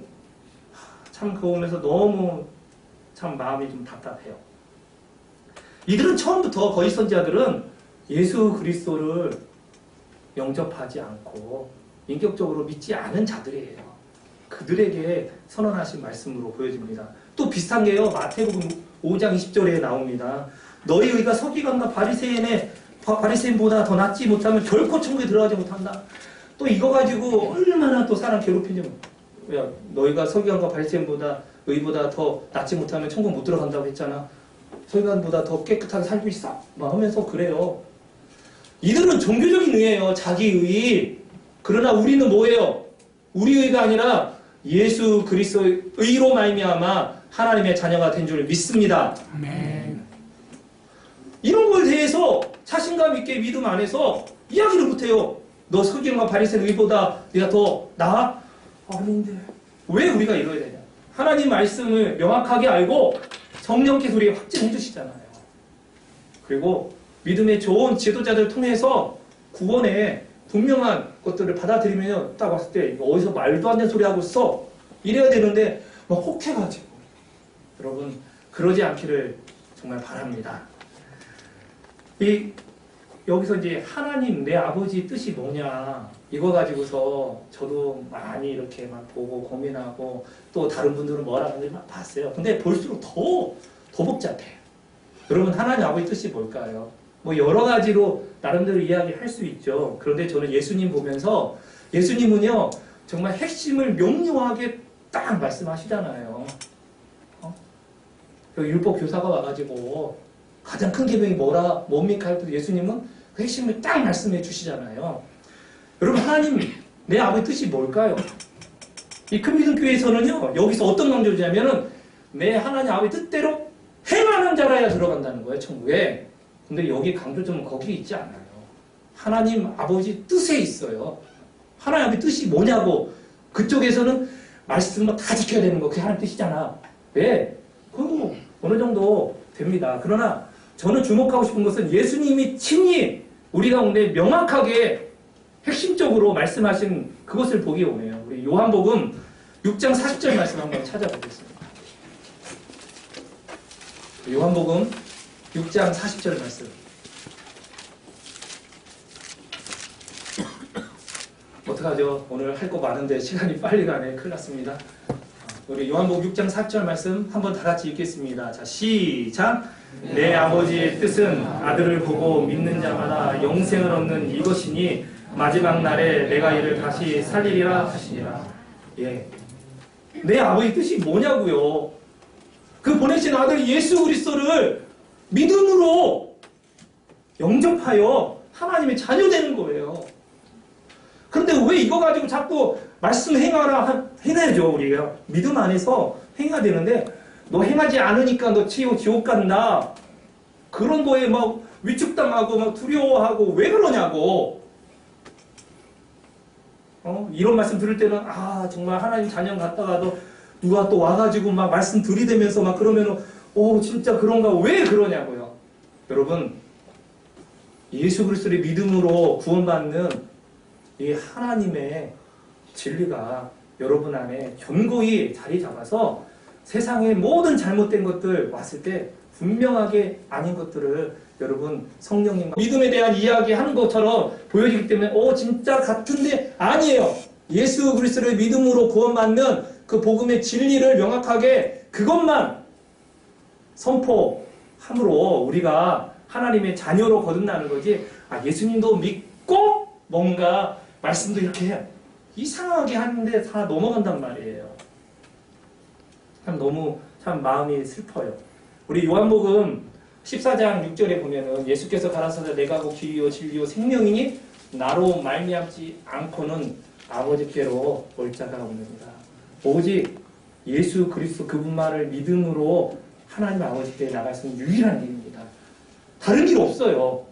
참 그거 보면서 너무 참 마음이 좀 답답해요. 이들은 처음부터 거짓 선지자들은 예수 그리스도를 영접하지 않고 인격적으로 믿지 않은 자들이에요. 그들에게 선언하신 말씀으로 보여집니다. 또 비슷한 게요, 마태복음 5장 20절에 나옵니다. 너희 의가 서기관과 바리새인보다 더 낫지 못하면 결코 천국에 들어가지 못한다. 또 이거 가지고 얼마나 또 사람 괴롭히는지. 너희가 서기관과 바리새인보다 의보다 더 낫지 못하면 천국 못 들어간다고 했잖아. 서기관보다 더 깨끗하게 살고 있어 하면서 그래요. 이들은 종교적인 의예요. 자기 의. 그러나 우리는 뭐예요? 우리 의가 아니라 예수 그리스도의 의로 말미암아 하나님의 자녀가 된 줄 믿습니다. 아멘. 이런 거에 대해서 자신감 있게 믿음 안에서 이야기를 못해요. 너 서기관과 바리새인 의보다 네가 더 나아? 아닌데 왜 우리가 이러야 되냐? 하나님 말씀을 명확하게 알고 성령께서 우리에게 확증해 주시잖아요. 그리고 믿음의 좋은 지도자들 통해서 구원의 분명한 것들을 받아들이면 딱 왔을 때 이거 어디서 말도 안 되는 소리 하고 있어? 이래야 되는데 막 혹해가지고 여러분 그러지 않기를 정말 바랍니다. 여기서 이제 하나님 내 아버지 뜻이 뭐냐 이거 가지고서 저도 많이 이렇게 막 보고 고민하고 또 다른 분들은 뭐라 하는지 막 봤어요. 근데 볼수록 더 복잡해요. 여러분 하나님 아버지 뜻이 뭘까요? 뭐 여러 가지로 나름대로 이야기할 수 있죠. 그런데 저는 예수님 보면서 예수님은요 정말 핵심을 명료하게 딱 말씀하시잖아요. 율법 교사가 와가지고 가장 큰 계명이 뭡니까? 할 때 예수님은 그 핵심을 딱 말씀해 주시잖아요. 여러분 하나님 내 아버지 뜻이 뭘까요? 이 큰미동교회에서는요 여기서 어떤 강조를 주냐면은 내 하나님 아버지 뜻대로 행하는 자라야 들어간다는 거예요 천국에. 근데 여기 강조점은 거기 있지 않아요. 하나님 아버지 뜻에 있어요. 하나님 아버지 뜻이 뭐냐고. 그쪽에서는 말씀만 다 지켜야 되는 거 그게 하나님 뜻이잖아. 왜? 그건 뭐 어느 정도 됩니다. 그러나 저는 주목하고 싶은 것은 예수님이 친히 우리 가운데 명확하게 핵심적으로 말씀하신 그것을 보기 원해요. 우리 요한복음 6장 40절 말씀 한번 찾아보겠습니다. 요한복음 6장 40절 말씀. 어떡하죠? 오늘 할 거 많은데 시간이 빨리 가네. 큰일 났습니다. 우리 요한복음 6장 4절 말씀 한번 다 같이 읽겠습니다. 자, 시작! 내 아버지의 뜻은 아들을 보고 믿는 자마다 영생을 얻는 이것이니 마지막 날에 내가 이를 다시 살리리라 하시니라. 예. 내 아버지 뜻이 뭐냐고요? 그 보내신 아들 예수 그리스도를 믿음으로 영접하여 하나님의 자녀 되는 거예요. 그런데 왜 이거 가지고 자꾸 말씀 행하라 해내죠. 우리가 믿음 안에서 행해야 되는데 너 행하지 않으니까 너 지옥 간다. 그런 거에 막 위축당하고 막 두려워하고 왜 그러냐고. 이런 말씀 들을 때는 정말 하나님 자녀 갔다가도 누가 또 와가지고 막 말씀 들이대면서 막 그러면은 진짜 그런가 왜 그러냐고요. 여러분 예수 그리스도의 믿음으로 구원받는 이 하나님의 진리가 여러분 안에 견고히 자리 잡아서 세상의 모든 잘못된 것들 왔을 때 분명하게 아닌 것들을 여러분 성령님과 믿음에 대한 이야기하는 것처럼 보여지기 때문에 진짜 같은데 아니에요. 예수 그리스도의 믿음으로 구원받는 그 복음의 진리를 명확하게 그것만 선포함으로 우리가 하나님의 자녀로 거듭나는 거지. 예수님도 믿고 뭔가 말씀도 이렇게 이상하게 하는데 다 넘어간단 말이에요. 참 마음이 슬퍼요. 우리 요한복음 14장 6절에 보면은 예수께서 가라사대 내가 곧 길이요 진리요 생명이니 나로 말미암지 않고는 아버지께로 올 자가 없느니라. 오직 예수 그리스도 그분만을 믿음으로 하나님 아버지께 나갈 수 있는 유일한 길입니다. 다른 길 없어요.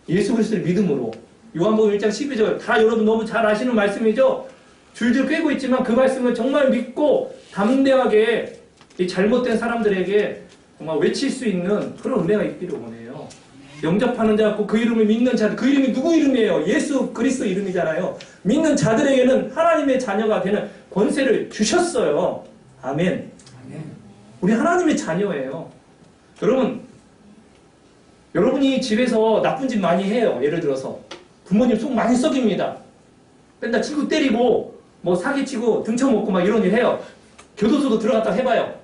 예수 그리스도를 믿음으로. 요한복음 1장 12절 다 여러분 너무 잘 아시는 말씀이죠. 줄줄 꿰고 있지만 그 말씀을 정말 믿고 담대하게 이 잘못된 사람들에게 정말 외칠 수 있는 그런 은혜가 있기를 원해요. 영접하는 자, 그 이름을 믿는 자들, 그 이름이 누구 이름이에요? 예수 그리스도 이름이잖아요. 믿는 자들에게는 하나님의 자녀가 되는 권세를 주셨어요. 아멘. 우리 하나님의 자녀예요. 여러분이 집에서 나쁜 짓 많이 해요. 예를 들어서 부모님 속 많이 썩입니다. 맨날 친구 때리고 뭐 사기치고 등쳐먹고 막 이런 일 해요. 교도소도 들어갔다 해봐요.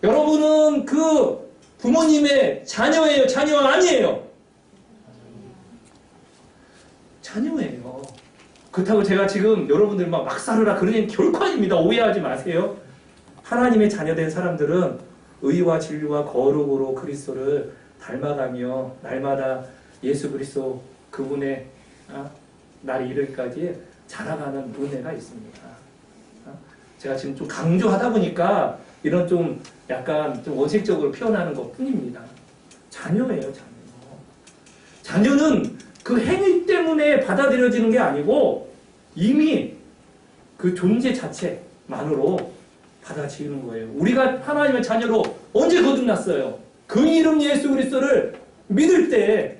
여러분은 그 부모님의 자녀예요? 자녀 아니에요? 자녀예요. 그렇다고 제가 지금 여러분들 막 살으라 그러는 결코 아닙니다. 오해하지 마세요. 하나님의 자녀된 사람들은 의와 진리와 거룩으로 그리스도를 닮아가며 날마다 예수 그리스도 그분의 날이 이르기까지 자라가는 은혜가 있습니다. 제가 지금 좀 강조하다 보니까 이런 좀 약간 좀 원색적으로 표현하는 것 뿐입니다. 자녀예요, 자녀. 자녀는 그 행위 때문에 받아들여지는 게 아니고 이미 그 존재 자체만으로 받아들이는 거예요. 우리가 하나님의 자녀로 언제 거듭났어요? 그 이름 예수 그리스도를 믿을 때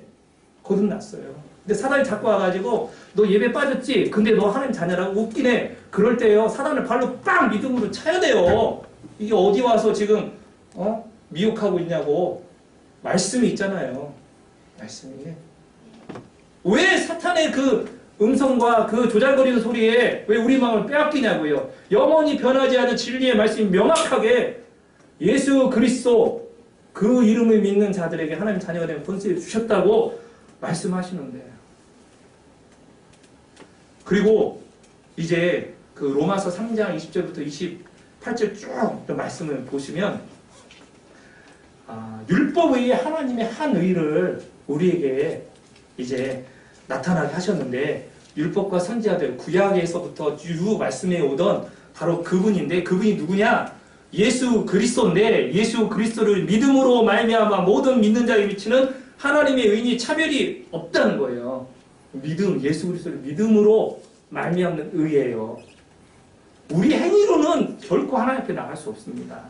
거듭났어요. 근데 사단이 자꾸 와가지고 너 예배 빠졌지? 근데 너 하나님 자녀라고 웃기네. 그럴 때요 사단을 발로 빵 믿음으로 차야 돼요. 이게 어디 와서 지금 미혹하고 있냐고. 말씀이 있잖아요. 말씀이. 왜 사탄의 그 음성과 그 조잘거리는 소리에 왜 우리 마음을 빼앗기냐고요. 영원히 변하지 않은 진리의 말씀이 명확하게 예수 그리스도 그 이름을 믿는 자들에게 하나님 자녀가 되는 권세를 주셨다고 말씀하시는데, 그리고 이제 그 로마서 3장 20절부터 28절 쭉 말씀을 보시면 율법의 하나님의 한 의를 우리에게 이제 나타나게 하셨는데, 율법과 선지자들 구약에서부터 쭉 말씀해 오던 바로 그분인데, 그분이 누구냐? 예수 그리스도인데, 예수 그리스도를 믿음으로 말미암아 모든 믿는 자에게 미치는 하나님의 의인이 차별이 없다는 거예요. 믿음, 예수 그리스도를 믿음으로 말미암는 의예요. 우리 행위로는 결코 하나님 앞에 나갈 수 없습니다.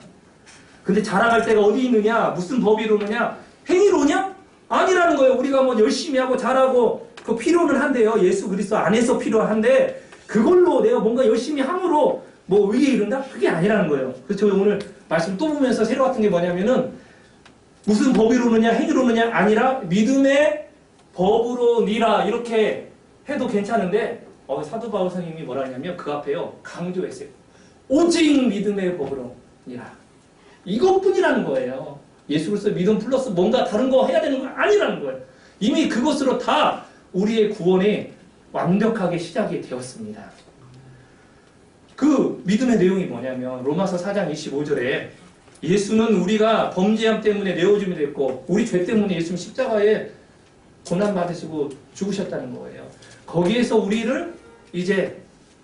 근데 자랑할 때가 어디 있느냐? 무슨 법이로느냐? 행위로냐? 아니라는 거예요. 우리가 뭐 열심히 하고 잘하고 그 필요는 한데요. 예수 그리스도 안에서 필요한데 그걸로 내가 뭔가 열심히 함으로 뭐 의에 이른다? 그게 아니라는 거예요. 그래서 저희 오늘 말씀 또 보면서 새로 같은 게 뭐냐면은 무슨 법이로느냐 행위로느냐 아니라 믿음의 법으로 니라 이렇게 해도 괜찮은데 사도 바울 선생님이 뭐라 하냐면 그 앞에요 강조했어요. 오직 믿음의 법으로 니라. 이것뿐이라는 거예요. 예수 그리스도 믿음 플러스 뭔가 다른 거 해야 되는 거 아니라는 거예요. 이미 그것으로 다 우리의 구원이 완벽하게 시작이 되었습니다. 그 믿음의 내용이 뭐냐면 로마서 4장 25절에 예수는 우리가 범죄함 때문에 내어줌이 됐고 우리 죄 때문에 예수는 십자가에 고난받으시고 죽으셨다는 거예요. 거기에서 우리를 이제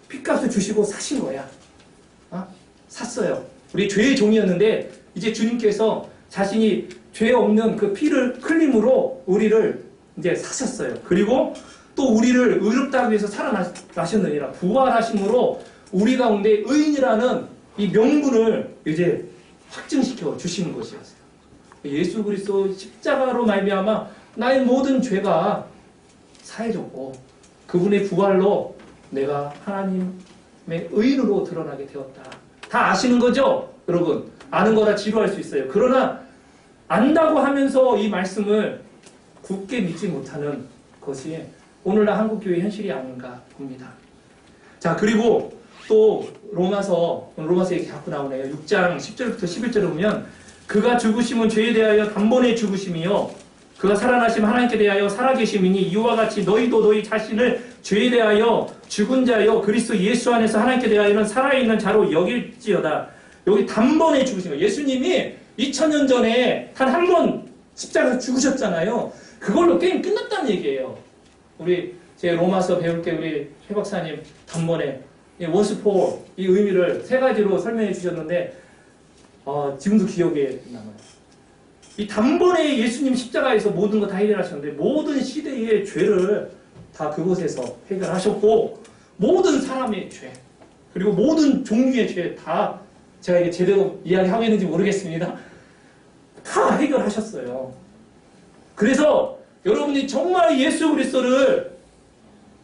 핏값을 주시고 사신 거야. 샀어요. 우리 죄의 종이었는데 이제 주님께서 자신이 죄 없는 그 피를 흘림으로 우리를 이제 사셨어요. 그리고 또 우리를 의롭다 하기 위해서 살아나셨느니라. 부활하심으로 우리 가운데 의인이라는 이 명분을 이제 확증시켜 주시는 것이었어요. 예수 그리스도 십자가로 말미암아 나의 모든 죄가 사해졌고 그분의 부활로 내가 하나님의 의인으로 드러나게 되었다. 다 아시는 거죠? 여러분 아는 거라 지루할 수 있어요. 그러나 안다고 하면서 이 말씀을 굳게 믿지 못하는 것이 오늘날 한국교회의 현실이 아닌가 봅니다. 자, 그리고 또 로마서 얘기 자꾸 나오네요. 6장 10절부터 11절에 보면 그가 죽으심은 죄에 대하여 단번에 죽으심이요 그가 살아나심 하나님께 대하여 살아계심이니 이와 같이 너희도 너희 자신을 죄에 대하여 죽은 자여 그리스도 예수 안에서 하나님께 대하여는 살아있는 자로 여길지어다. 여기 단번에 죽으신 거예요. 예수님이 2000년 전에 단 한 번 십자가에서 죽으셨잖아요. 그걸로 게임 끝났다는 얘기예요. 우리 제 로마서 배울 때 우리 최 박사님 단번에 once for 이 의미를 세 가지로 설명해 주셨는데 지금도 기억에 남아요. 이 단번에 예수님 십자가에서 모든 거 다 해결하셨는데 모든 시대의 죄를 다 그곳에서 해결하셨고 모든 사람의 죄 그리고 모든 종류의 죄 다 제가 이게 제대로 이야기하고 있는지 모르겠습니다. 다 해결하셨어요. 그래서 여러분이 정말 예수 그리스도를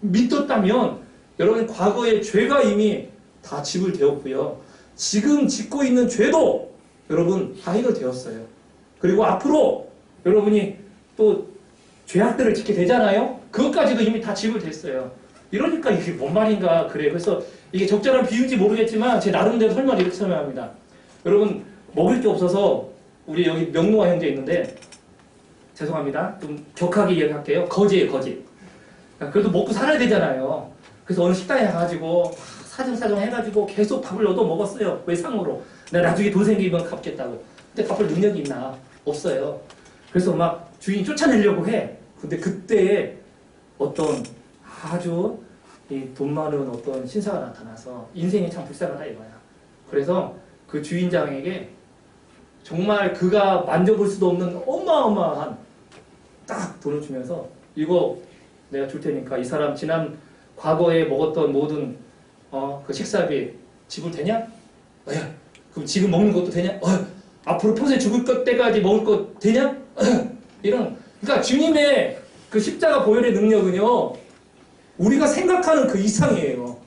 믿었다면 여러분 과거의 죄가 이미 다 지불되었고요. 지금 짓고 있는 죄도 여러분 다 해결되었어요. 그리고 앞으로 여러분이 또 죄악들을 짓게 되잖아요. 그것까지도 이미 다 지불됐어요. 이러니까 이게 뭔 말인가 그래. 그래서 이게 적절한 비유인지 모르겠지만 제 나름대로 설명을 이렇게 설명합니다. 여러분 먹을 게 없어서 우리 여기 명노아 형제 있는데 죄송합니다. 좀 격하게 이야기할게요. 거지예요, 거지. 그래도 먹고 살아야 되잖아요. 그래서 어느 식당에 가가지고 사정사정 해가지고 계속 밥을 얻어 먹었어요. 외상으로. 내가 나중에 돈 생기면 갚겠다고. 근데 갚을 능력이 있나? 없어요. 그래서 막 주인이 쫓아내려고 해. 근데 그때 어떤 아주 돈 많은 어떤 신사가 나타나서 인생이 참 불쌍하다 이거야. 그래서 그 주인장에게 정말 그가 만져볼 수도 없는 어마어마한 딱 돈을 주면서 이거 내가 줄 테니까 이 사람 지난 과거에 먹었던 모든 그 식사비 지불 되냐? 그럼 지금 먹는 것도 되냐? 앞으로 평생 죽을 때까지 먹을 것 되냐? 이런, 그러니까 주님의 그 십자가 보혈의 능력은요, 우리가 생각하는 그 이상이에요.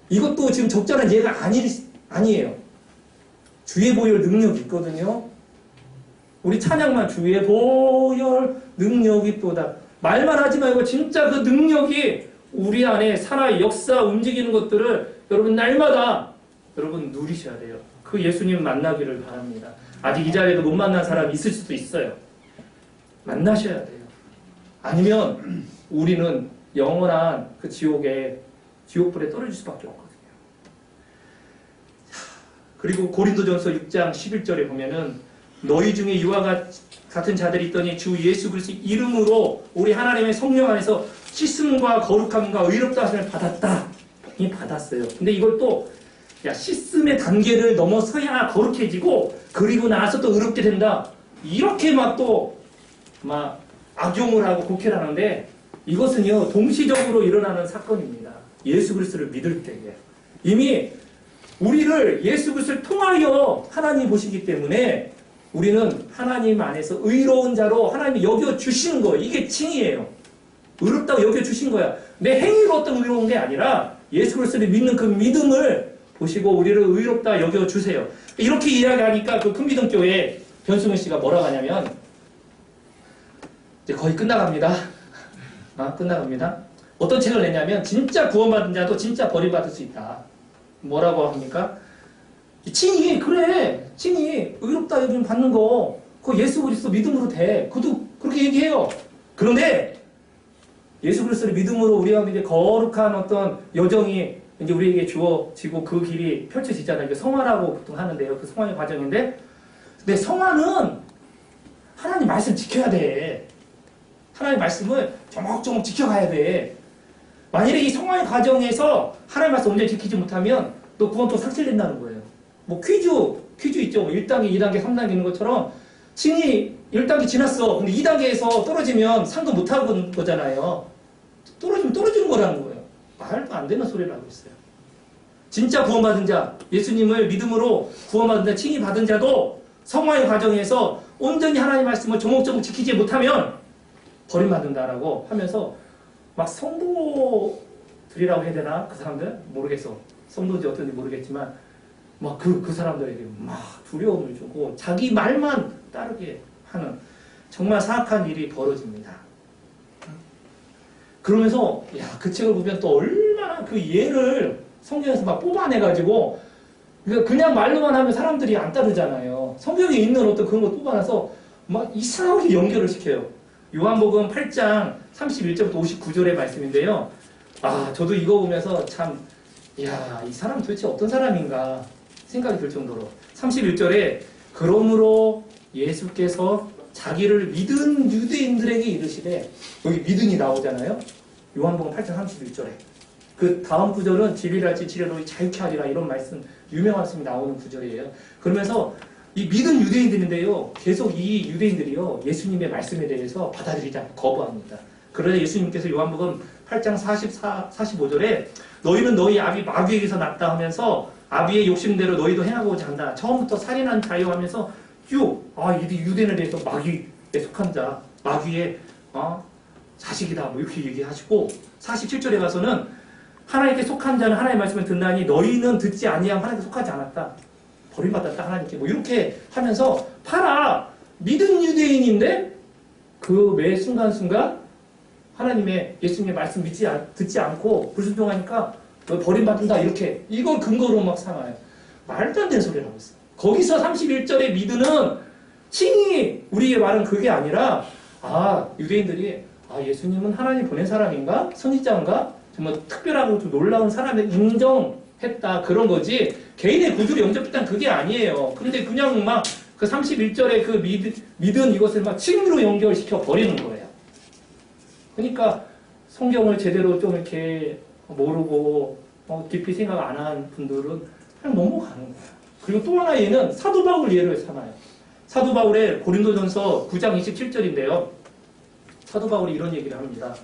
이것도 지금 적절한 예가 아니에요. 주의 보혈 능력이 있거든요. 우리 찬양만 주의 보혈 능력이 있도다. 말만 하지 말고 진짜 그 능력이 우리 안에 살아 역사 움직이는 것들을 여러분 날마다 여러분 누리셔야 돼요. 그 예수님 만나기를 바랍니다. 아직 이 자리에도 못 만난 사람이 있을 수도 있어요. 만나셔야 돼요. 아니면 우리는 영원한 그 지옥불에 떨어질 수밖에 없거든요. 그리고 고린도전서 6장 11절에 보면은 너희 중에 이와 같은 자들이 있더니 주 예수 그리스도의 이름으로 우리 하나님의 성령 안에서 씻음과 거룩함과 의롭다 하심을 받았다. 이 받았어요. 근데 이걸 또 씻음의 단계를 넘어서야 거룩해지고 그리고 나서 또 의롭게 된다. 이렇게 막 악용을 하고 곡해를 하는데 이것은요 동시적으로 일어나는 사건입니다. 예수 그리스도를 믿을 때에 이미 우리를 예수 그리스도를 통하여 하나님 보시기 때문에 우리는 하나님 안에서 의로운 자로 하나님이 여겨주시는 거예요. 이게 칭이에요. 의롭다고 여겨주신 거야. 내 행위로 어떤 의로운 게 아니라 예수 그리스도를 믿는 그 믿음을 보시고 우리를 의롭다 여겨주세요. 이렇게 이야기하니까 그 큰미동교회 변승훈 씨가 뭐라고 하냐면 이제 거의 끝나갑니다. 끝나갑니다. 어떤 책을 냈냐면 진짜 구원받은 자도 진짜 버림받을 수 있다. 뭐라고 합니까? 칭이 그래. 칭이 의롭다 여김 받는 거 그거 예수 그리스도 믿음으로 돼. 그것도 그렇게 얘기해요. 그런데 예수 그리스도를 믿음으로 우리가 이제 거룩한 어떤 여정이 이제 우리에게 주어지고 그 길이 펼쳐지잖아요. 성화라고 보통 하는데요. 그 성화의 과정인데 근데 성화는 하나님 말씀 지켜야 돼. 하나님 말씀을 조목조목 지켜가야 돼. 만일에 이 성화의 과정에서 하나님 말씀 온전히 지키지 못하면 또 그건 또 삭제된다는 거예요. 뭐 퀴즈 있죠. 뭐 1단계, 2단계, 3단계 있는 것처럼 신이 1단계 지났어. 근데 2단계에서 떨어지면 상도 못하는 거잖아요. 떨어지면 떨어지는 거라는 거예요. 말도 안 되는 소리를 하고 있어요. 진짜 구원받은 자, 예수님을 믿음으로 구원받은 자, 칭의 받은 자도 성화의 과정에서 온전히 하나님의 말씀을 조목조목 지키지 못하면 버림받는다라고 하면서 막 성도들이라고 해야 되나? 그 사람들? 모르겠어. 성도인지 어떤지 모르겠지만 막 그 사람들에게 막 두려움을 주고 자기 말만 따르게 하는 정말 사악한 일이 벌어집니다. 그러면서 그 책을 보면 또 얼마나 그 예를 성경에서 막 뽑아내가지고 그냥 말로만 하면 사람들이 안 따르잖아요. 성경에 있는 어떤 그런 거 뽑아내서 막 이상하게 연결을 시켜요. 요한복음 8장 31절부터 59절의 말씀인데요. 저도 이거 보면서 참 이 사람 도대체 어떤 사람인가 생각이 들 정도로 31절에 그러므로 예수께서 자기를 믿은 유대인들에게 이르시되 여기 믿음이 나오잖아요. 요한복음 8장 31절에 그 다음 구절은 진리랄지 지혜로 자유케 하리라 이런 말씀 유명한 말씀이 나오는 구절이에요. 그러면서 이 믿은 유대인들인데요. 계속 이 유대인들이요. 예수님의 말씀에 대해서 받아들이지 않고 거부합니다. 그러자 예수님께서 요한복음 8장 45절에 너희는 너희 아비 마귀에게서 났다 하면서 아비의 욕심대로 너희도 행하고자 한다. 처음부터 살인한 자요 하면서 유대인에 대해서 마귀에 속한 자, 마귀의 자식이다. 뭐 이렇게 얘기하시고 47절에 가서는 하나님께 속한 자는 하나님의 말씀을 듣나니 너희는 듣지 아니하면 하나님께 속하지 않았다. 버림받았다 하나님께 뭐 이렇게 하면서 팔아 믿은 유대인인데 그 매 순간순간 하나님의 예수님의 말씀 듣지 않고 불순종하니까 너 버림받는다 이렇게 이걸 근거로 막 삼아요. 말도 안 되는 소리를 하고 있어요. 거기서 31절의 믿음은 칭이 우리에게 말은 그게 아니라 유대인들이 예수님은 하나님 보낸 사람인가? 선지자인가? 정말 특별하고 좀 놀라운 사람을 인정했다 그런 거지 개인의 구주를 영접했다는 그게 아니에요. 근데 그냥 막 그 31절의 그 믿은 이것을 막 칭으로 연결시켜 버리는 거예요. 그러니까 성경을 제대로 좀 이렇게 모르고 깊이 생각 안 한 분들은 그냥 넘어가는 거예요. 그리고 또 하나 예는 사도 바울 예를 삼아요. 사도 바울의 고린도전서 9장 27절인데요. 사도 바울이 이런 얘기를 합니다.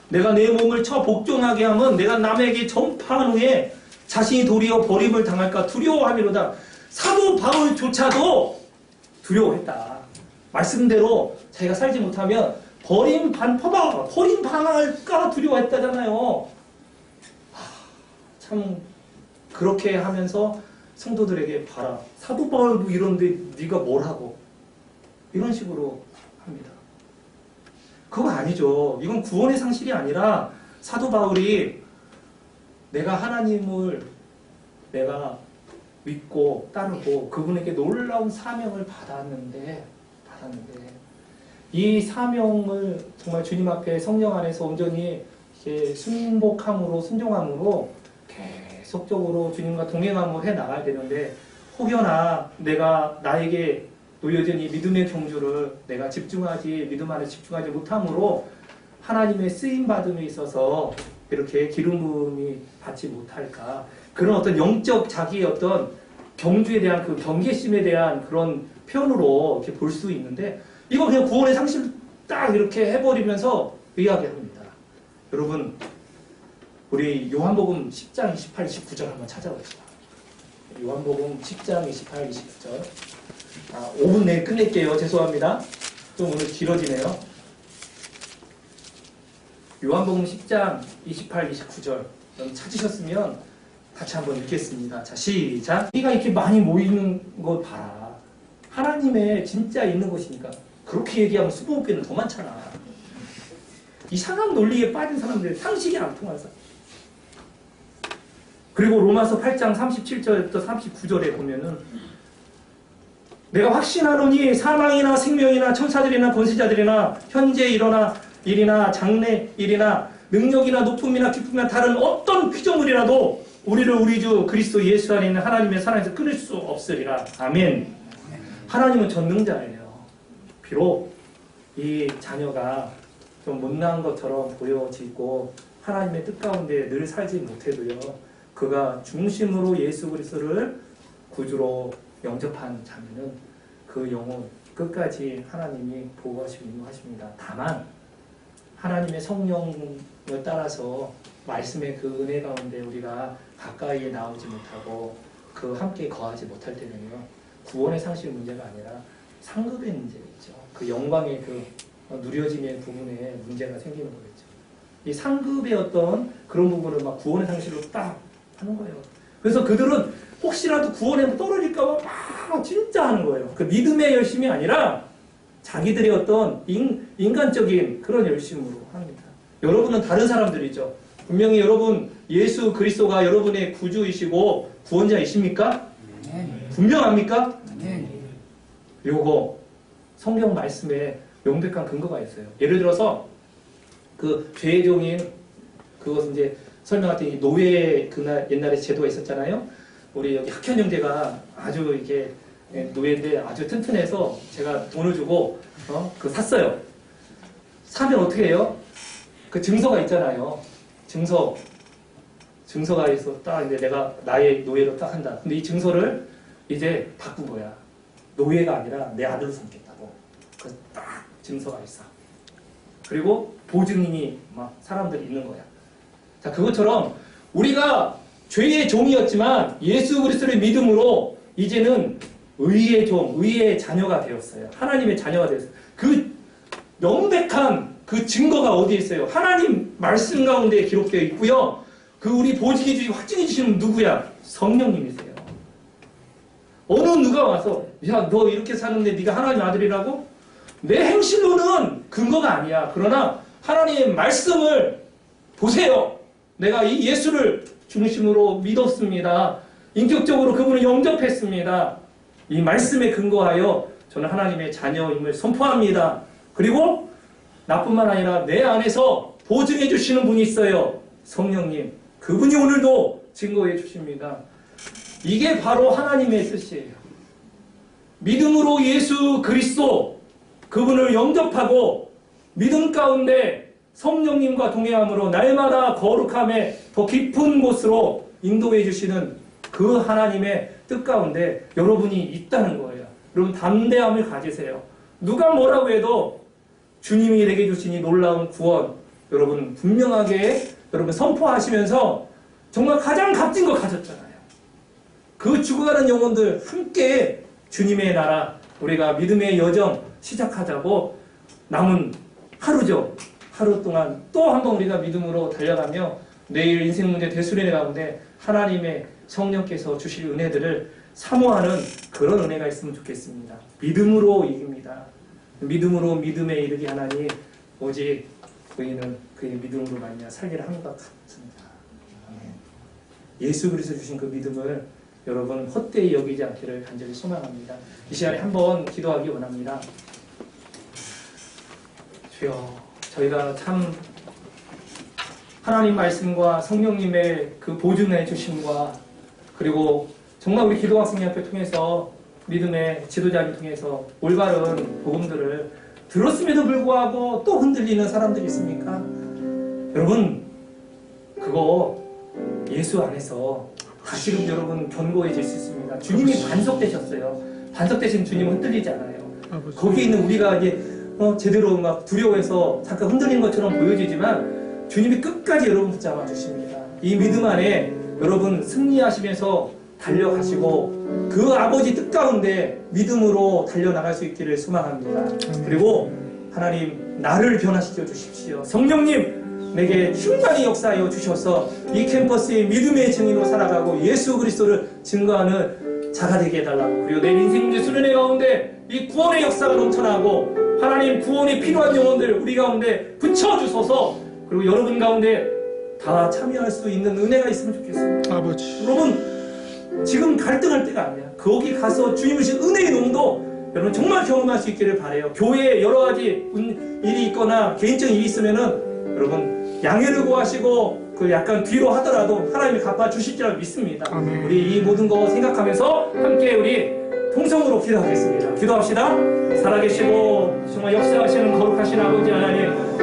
내가 내 몸을 처 복종하게 하면 내가 남에게 전파한 후에 자신이 도리어 버림을 당할까 두려워함이로다. 사도 바울조차도 두려워했다. 말씀대로 자기가 살지 못하면 버림당할까 두려워했다잖아요. 참 그렇게 하면서 성도들에게 봐라. 사도 바울도 이런데 네가 뭘 하고 이런 식으로 합니다. 그거 아니죠. 이건 구원의 상실이 아니라 사도 바울이 내가 하나님을 내가 믿고 따르고 그분에게 놀라운 사명을 받았는데 이 사명을 정말 주님 앞에 성령 안에서 온전히 순종함으로 계속적으로 주님과 동행함으로 해 나가야 되는데, 혹여나 내가 나에게 여전히 믿음의 경주를 내가 믿음 안에 집중하지 못함으로 하나님의 쓰임받음에 있어서 이렇게 기름 부음이 받지 못할까, 그런 어떤 영적 자기의 어떤 경주에 대한 그 경계심에 대한 그런 표현으로 이렇게 볼 수 있는데, 이거 그냥 구원의 상식을 딱 이렇게 해버리면서 의아하게 합니다. 여러분, 우리 요한복음 10장 28, 29절 한번 찾아봅시다. 요한복음 10장 28, 29절. 5분 내에 끝낼게요. 죄송합니다. 좀 오늘 길어지네요. 요한복음 10장 28, 29절. 찾으셨으면 같이 한번 읽겠습니다. 자, 시작. 우리가 이렇게 많이 모이는 거 봐라. 하나님의 진짜 있는 곳이니까. 그렇게 얘기하면 수보교는 더 많잖아. 이상한 논리에 빠진 사람들, 상식이 안 통하는 사람. 그리고 로마서 8장 37절부터 39절에 보면은 내가 확신하노니 사망이나 생명이나 천사들이나 권세자들이나 현재 일이나 장래 일이나 능력이나 높음이나 기쁨이나 다른 어떤 피조물이라도 우리를 우리 주 그리스도 예수 안에 있는 하나님의 사랑에서 끊을 수 없으리라. 아멘. 하나님은 전능자예요. 비록 이 자녀가 좀 못난 것처럼 보여지고 하나님의 뜻 가운데 늘 살지 못해도요, 그가 중심으로 예수 그리스도를 구주로 영접한 자면은 그 영혼 끝까지 하나님이 보호하시고 인도하십니다. 다만 하나님의 성령을 따라서 말씀의 그 은혜 가운데 우리가 가까이에 나오지 못하고 그 함께 거하지 못할 때는요, 구원의 상식 문제가 아니라 상급의 문제겠죠. 그 영광의 그 누려짐의 부분에 문제가 생기는 거겠죠. 이 상급의 어떤 그런 부분을 막 구원의 상식으로 딱 하는 거예요. 그래서 그들은 혹시라도 구원에 떨어질까봐 막 진짜 하는 거예요. 그 믿음의 열심이 아니라 자기들의 어떤 인간적인 그런 열심으로 합니다. 여러분은 다른 사람들이죠. 분명히 여러분 예수 그리스도가 여러분의 구주이시고 구원자이십니까? 분명합니까? 요거 성경 말씀에 명백한 근거가 있어요. 예를 들어서 그 죄의 종인 그것은 이제 설명할 때 노예 그날 옛날에 제도가 있었잖아요. 우리 여기 학현 형제가 아주 이렇게 노예인데 아주 튼튼해서 제가 돈을 주고 그 샀어요. 사면 어떻게 해요? 그 증서가 있잖아요. 증서가 있어 딱 이제 내가 나의 노예로 딱 한다. 근데 이 증서를 이제 바꾼 거야. 노예가 아니라 내 아들로 삼겠다고. 그래서 딱 증서가 있어. 그리고 보증인이 막 사람들이 있는 거야. 자, 그것처럼 우리가 죄의 종이었지만 예수 그리스도의 믿음으로 이제는 의의 종, 의의 자녀가 되었어요. 하나님의 자녀가 되었어요. 그 명백한 그 증거가 어디에 있어요? 하나님 말씀 가운데 기록되어 있고요. 그 우리 보증해 주시고 확증해 주시는 누구야? 성령님이세요. 어느 누가 와서 야, 너 이렇게 사는데 네가 하나님 아들이라고? 내 행실로는 근거가 아니야. 그러나 하나님의 말씀을 보세요. 내가 이 예수를 중심으로 믿었습니다. 인격적으로 그분을 영접했습니다. 이 말씀에 근거하여 저는 하나님의 자녀임을 선포합니다. 그리고 나뿐만 아니라 내 안에서 보증해 주시는 분이 있어요. 성령님. 그분이 오늘도 증거해 주십니다. 이게 바로 하나님의 뜻이에요. 믿음으로 예수 그리스도 그분을 영접하고 믿음 가운데 성령님과 동행함으로 날마다 거룩함에 더 깊은 곳으로 인도해 주시는 그 하나님의 뜻 가운데 여러분이 있다는 거예요. 여러분 담대함을 가지세요. 누가 뭐라고 해도 주님이 내게 주신 이 놀라운 구원, 여러분 분명하게 여러분 선포하시면서 정말 가장 값진 거 가졌잖아요. 그 죽어가는 영혼들 함께 주님의 나라, 우리가 믿음의 여정 시작하자고 남은 하루죠. 하루 동안 또 한 번 우리가 믿음으로 달려가며 내일 인생 문제 대수련회 가운데 하나님의 성령께서 주실 은혜들을 사모하는 그런 은혜가 있으면 좋겠습니다. 믿음으로 이깁니다. 믿음으로 믿음에 이르게 하나니 오직 그이는 그의 믿음으로 말미암아 살기를 하는 것 같습니다. 예수 그리스도 주신 그 믿음을 여러분 헛되이 여기지 않기를 간절히 소망합니다. 이 시간에 한번 기도하기 원합니다. 주여, 저희가 참 하나님 말씀과 성령님의 그 보증해 주심과 그리고 정말 우리 기도학생협회 통해서 믿음의 지도자를 통해서 올바른 복음들을 들었음에도 불구하고 또 흔들리는 사람들이 있습니까? 여러분, 그거 예수 안에서 다시금 여러분 견고해질 수 있습니다. 주님이 반석되셨어요. 반석되신 주님은 흔들리지 않아요. 거기에 있는 우리가 이제 제대로 막 두려워해서 잠깐 흔들린 것처럼 보여지지만 주님이 끝까지 여러분 붙잡아 주십니다. 이 믿음 안에 여러분 승리하시면서 달려가시고 그 아버지 뜻 가운데 믿음으로 달려나갈 수 있기를 소망합니다. 그리고 하나님 나를 변화시켜 주십시오. 성령님 내게 충만히 역사하여 주셔서 이 캠퍼스의 믿음의 증인으로 살아가고 예수 그리스도를 증거하는 자가 되게 해달라고, 그리고 내 인생 문제 수련회 가운데 이 구원의 역사가 넘쳐나고 하나님 구원이 필요한 영혼들 우리 가운데 붙여주소서. 그리고 여러분 가운데 다 참여할 수 있는 은혜가 있으면 좋겠습니다. 아버지, 여러분 지금 갈등할 때가 아니야. 거기 가서 주님을 주신 은혜의 농도 여러분 정말 경험할 수 있기를 바라요. 교회에 여러 가지 일이 있거나 개인적인 일이 있으면은 여러분 양해를 구하시고 그 약간 뒤로 하더라도 하나님이 갚아주실 줄 믿습니다. 아멘. 우리 이 모든 거 생각하면서 함께 우리 통성으로 기도하겠습니다. 기도합시다. 살아계시고 정말 역사하시는 거룩하신 아버지 하나님,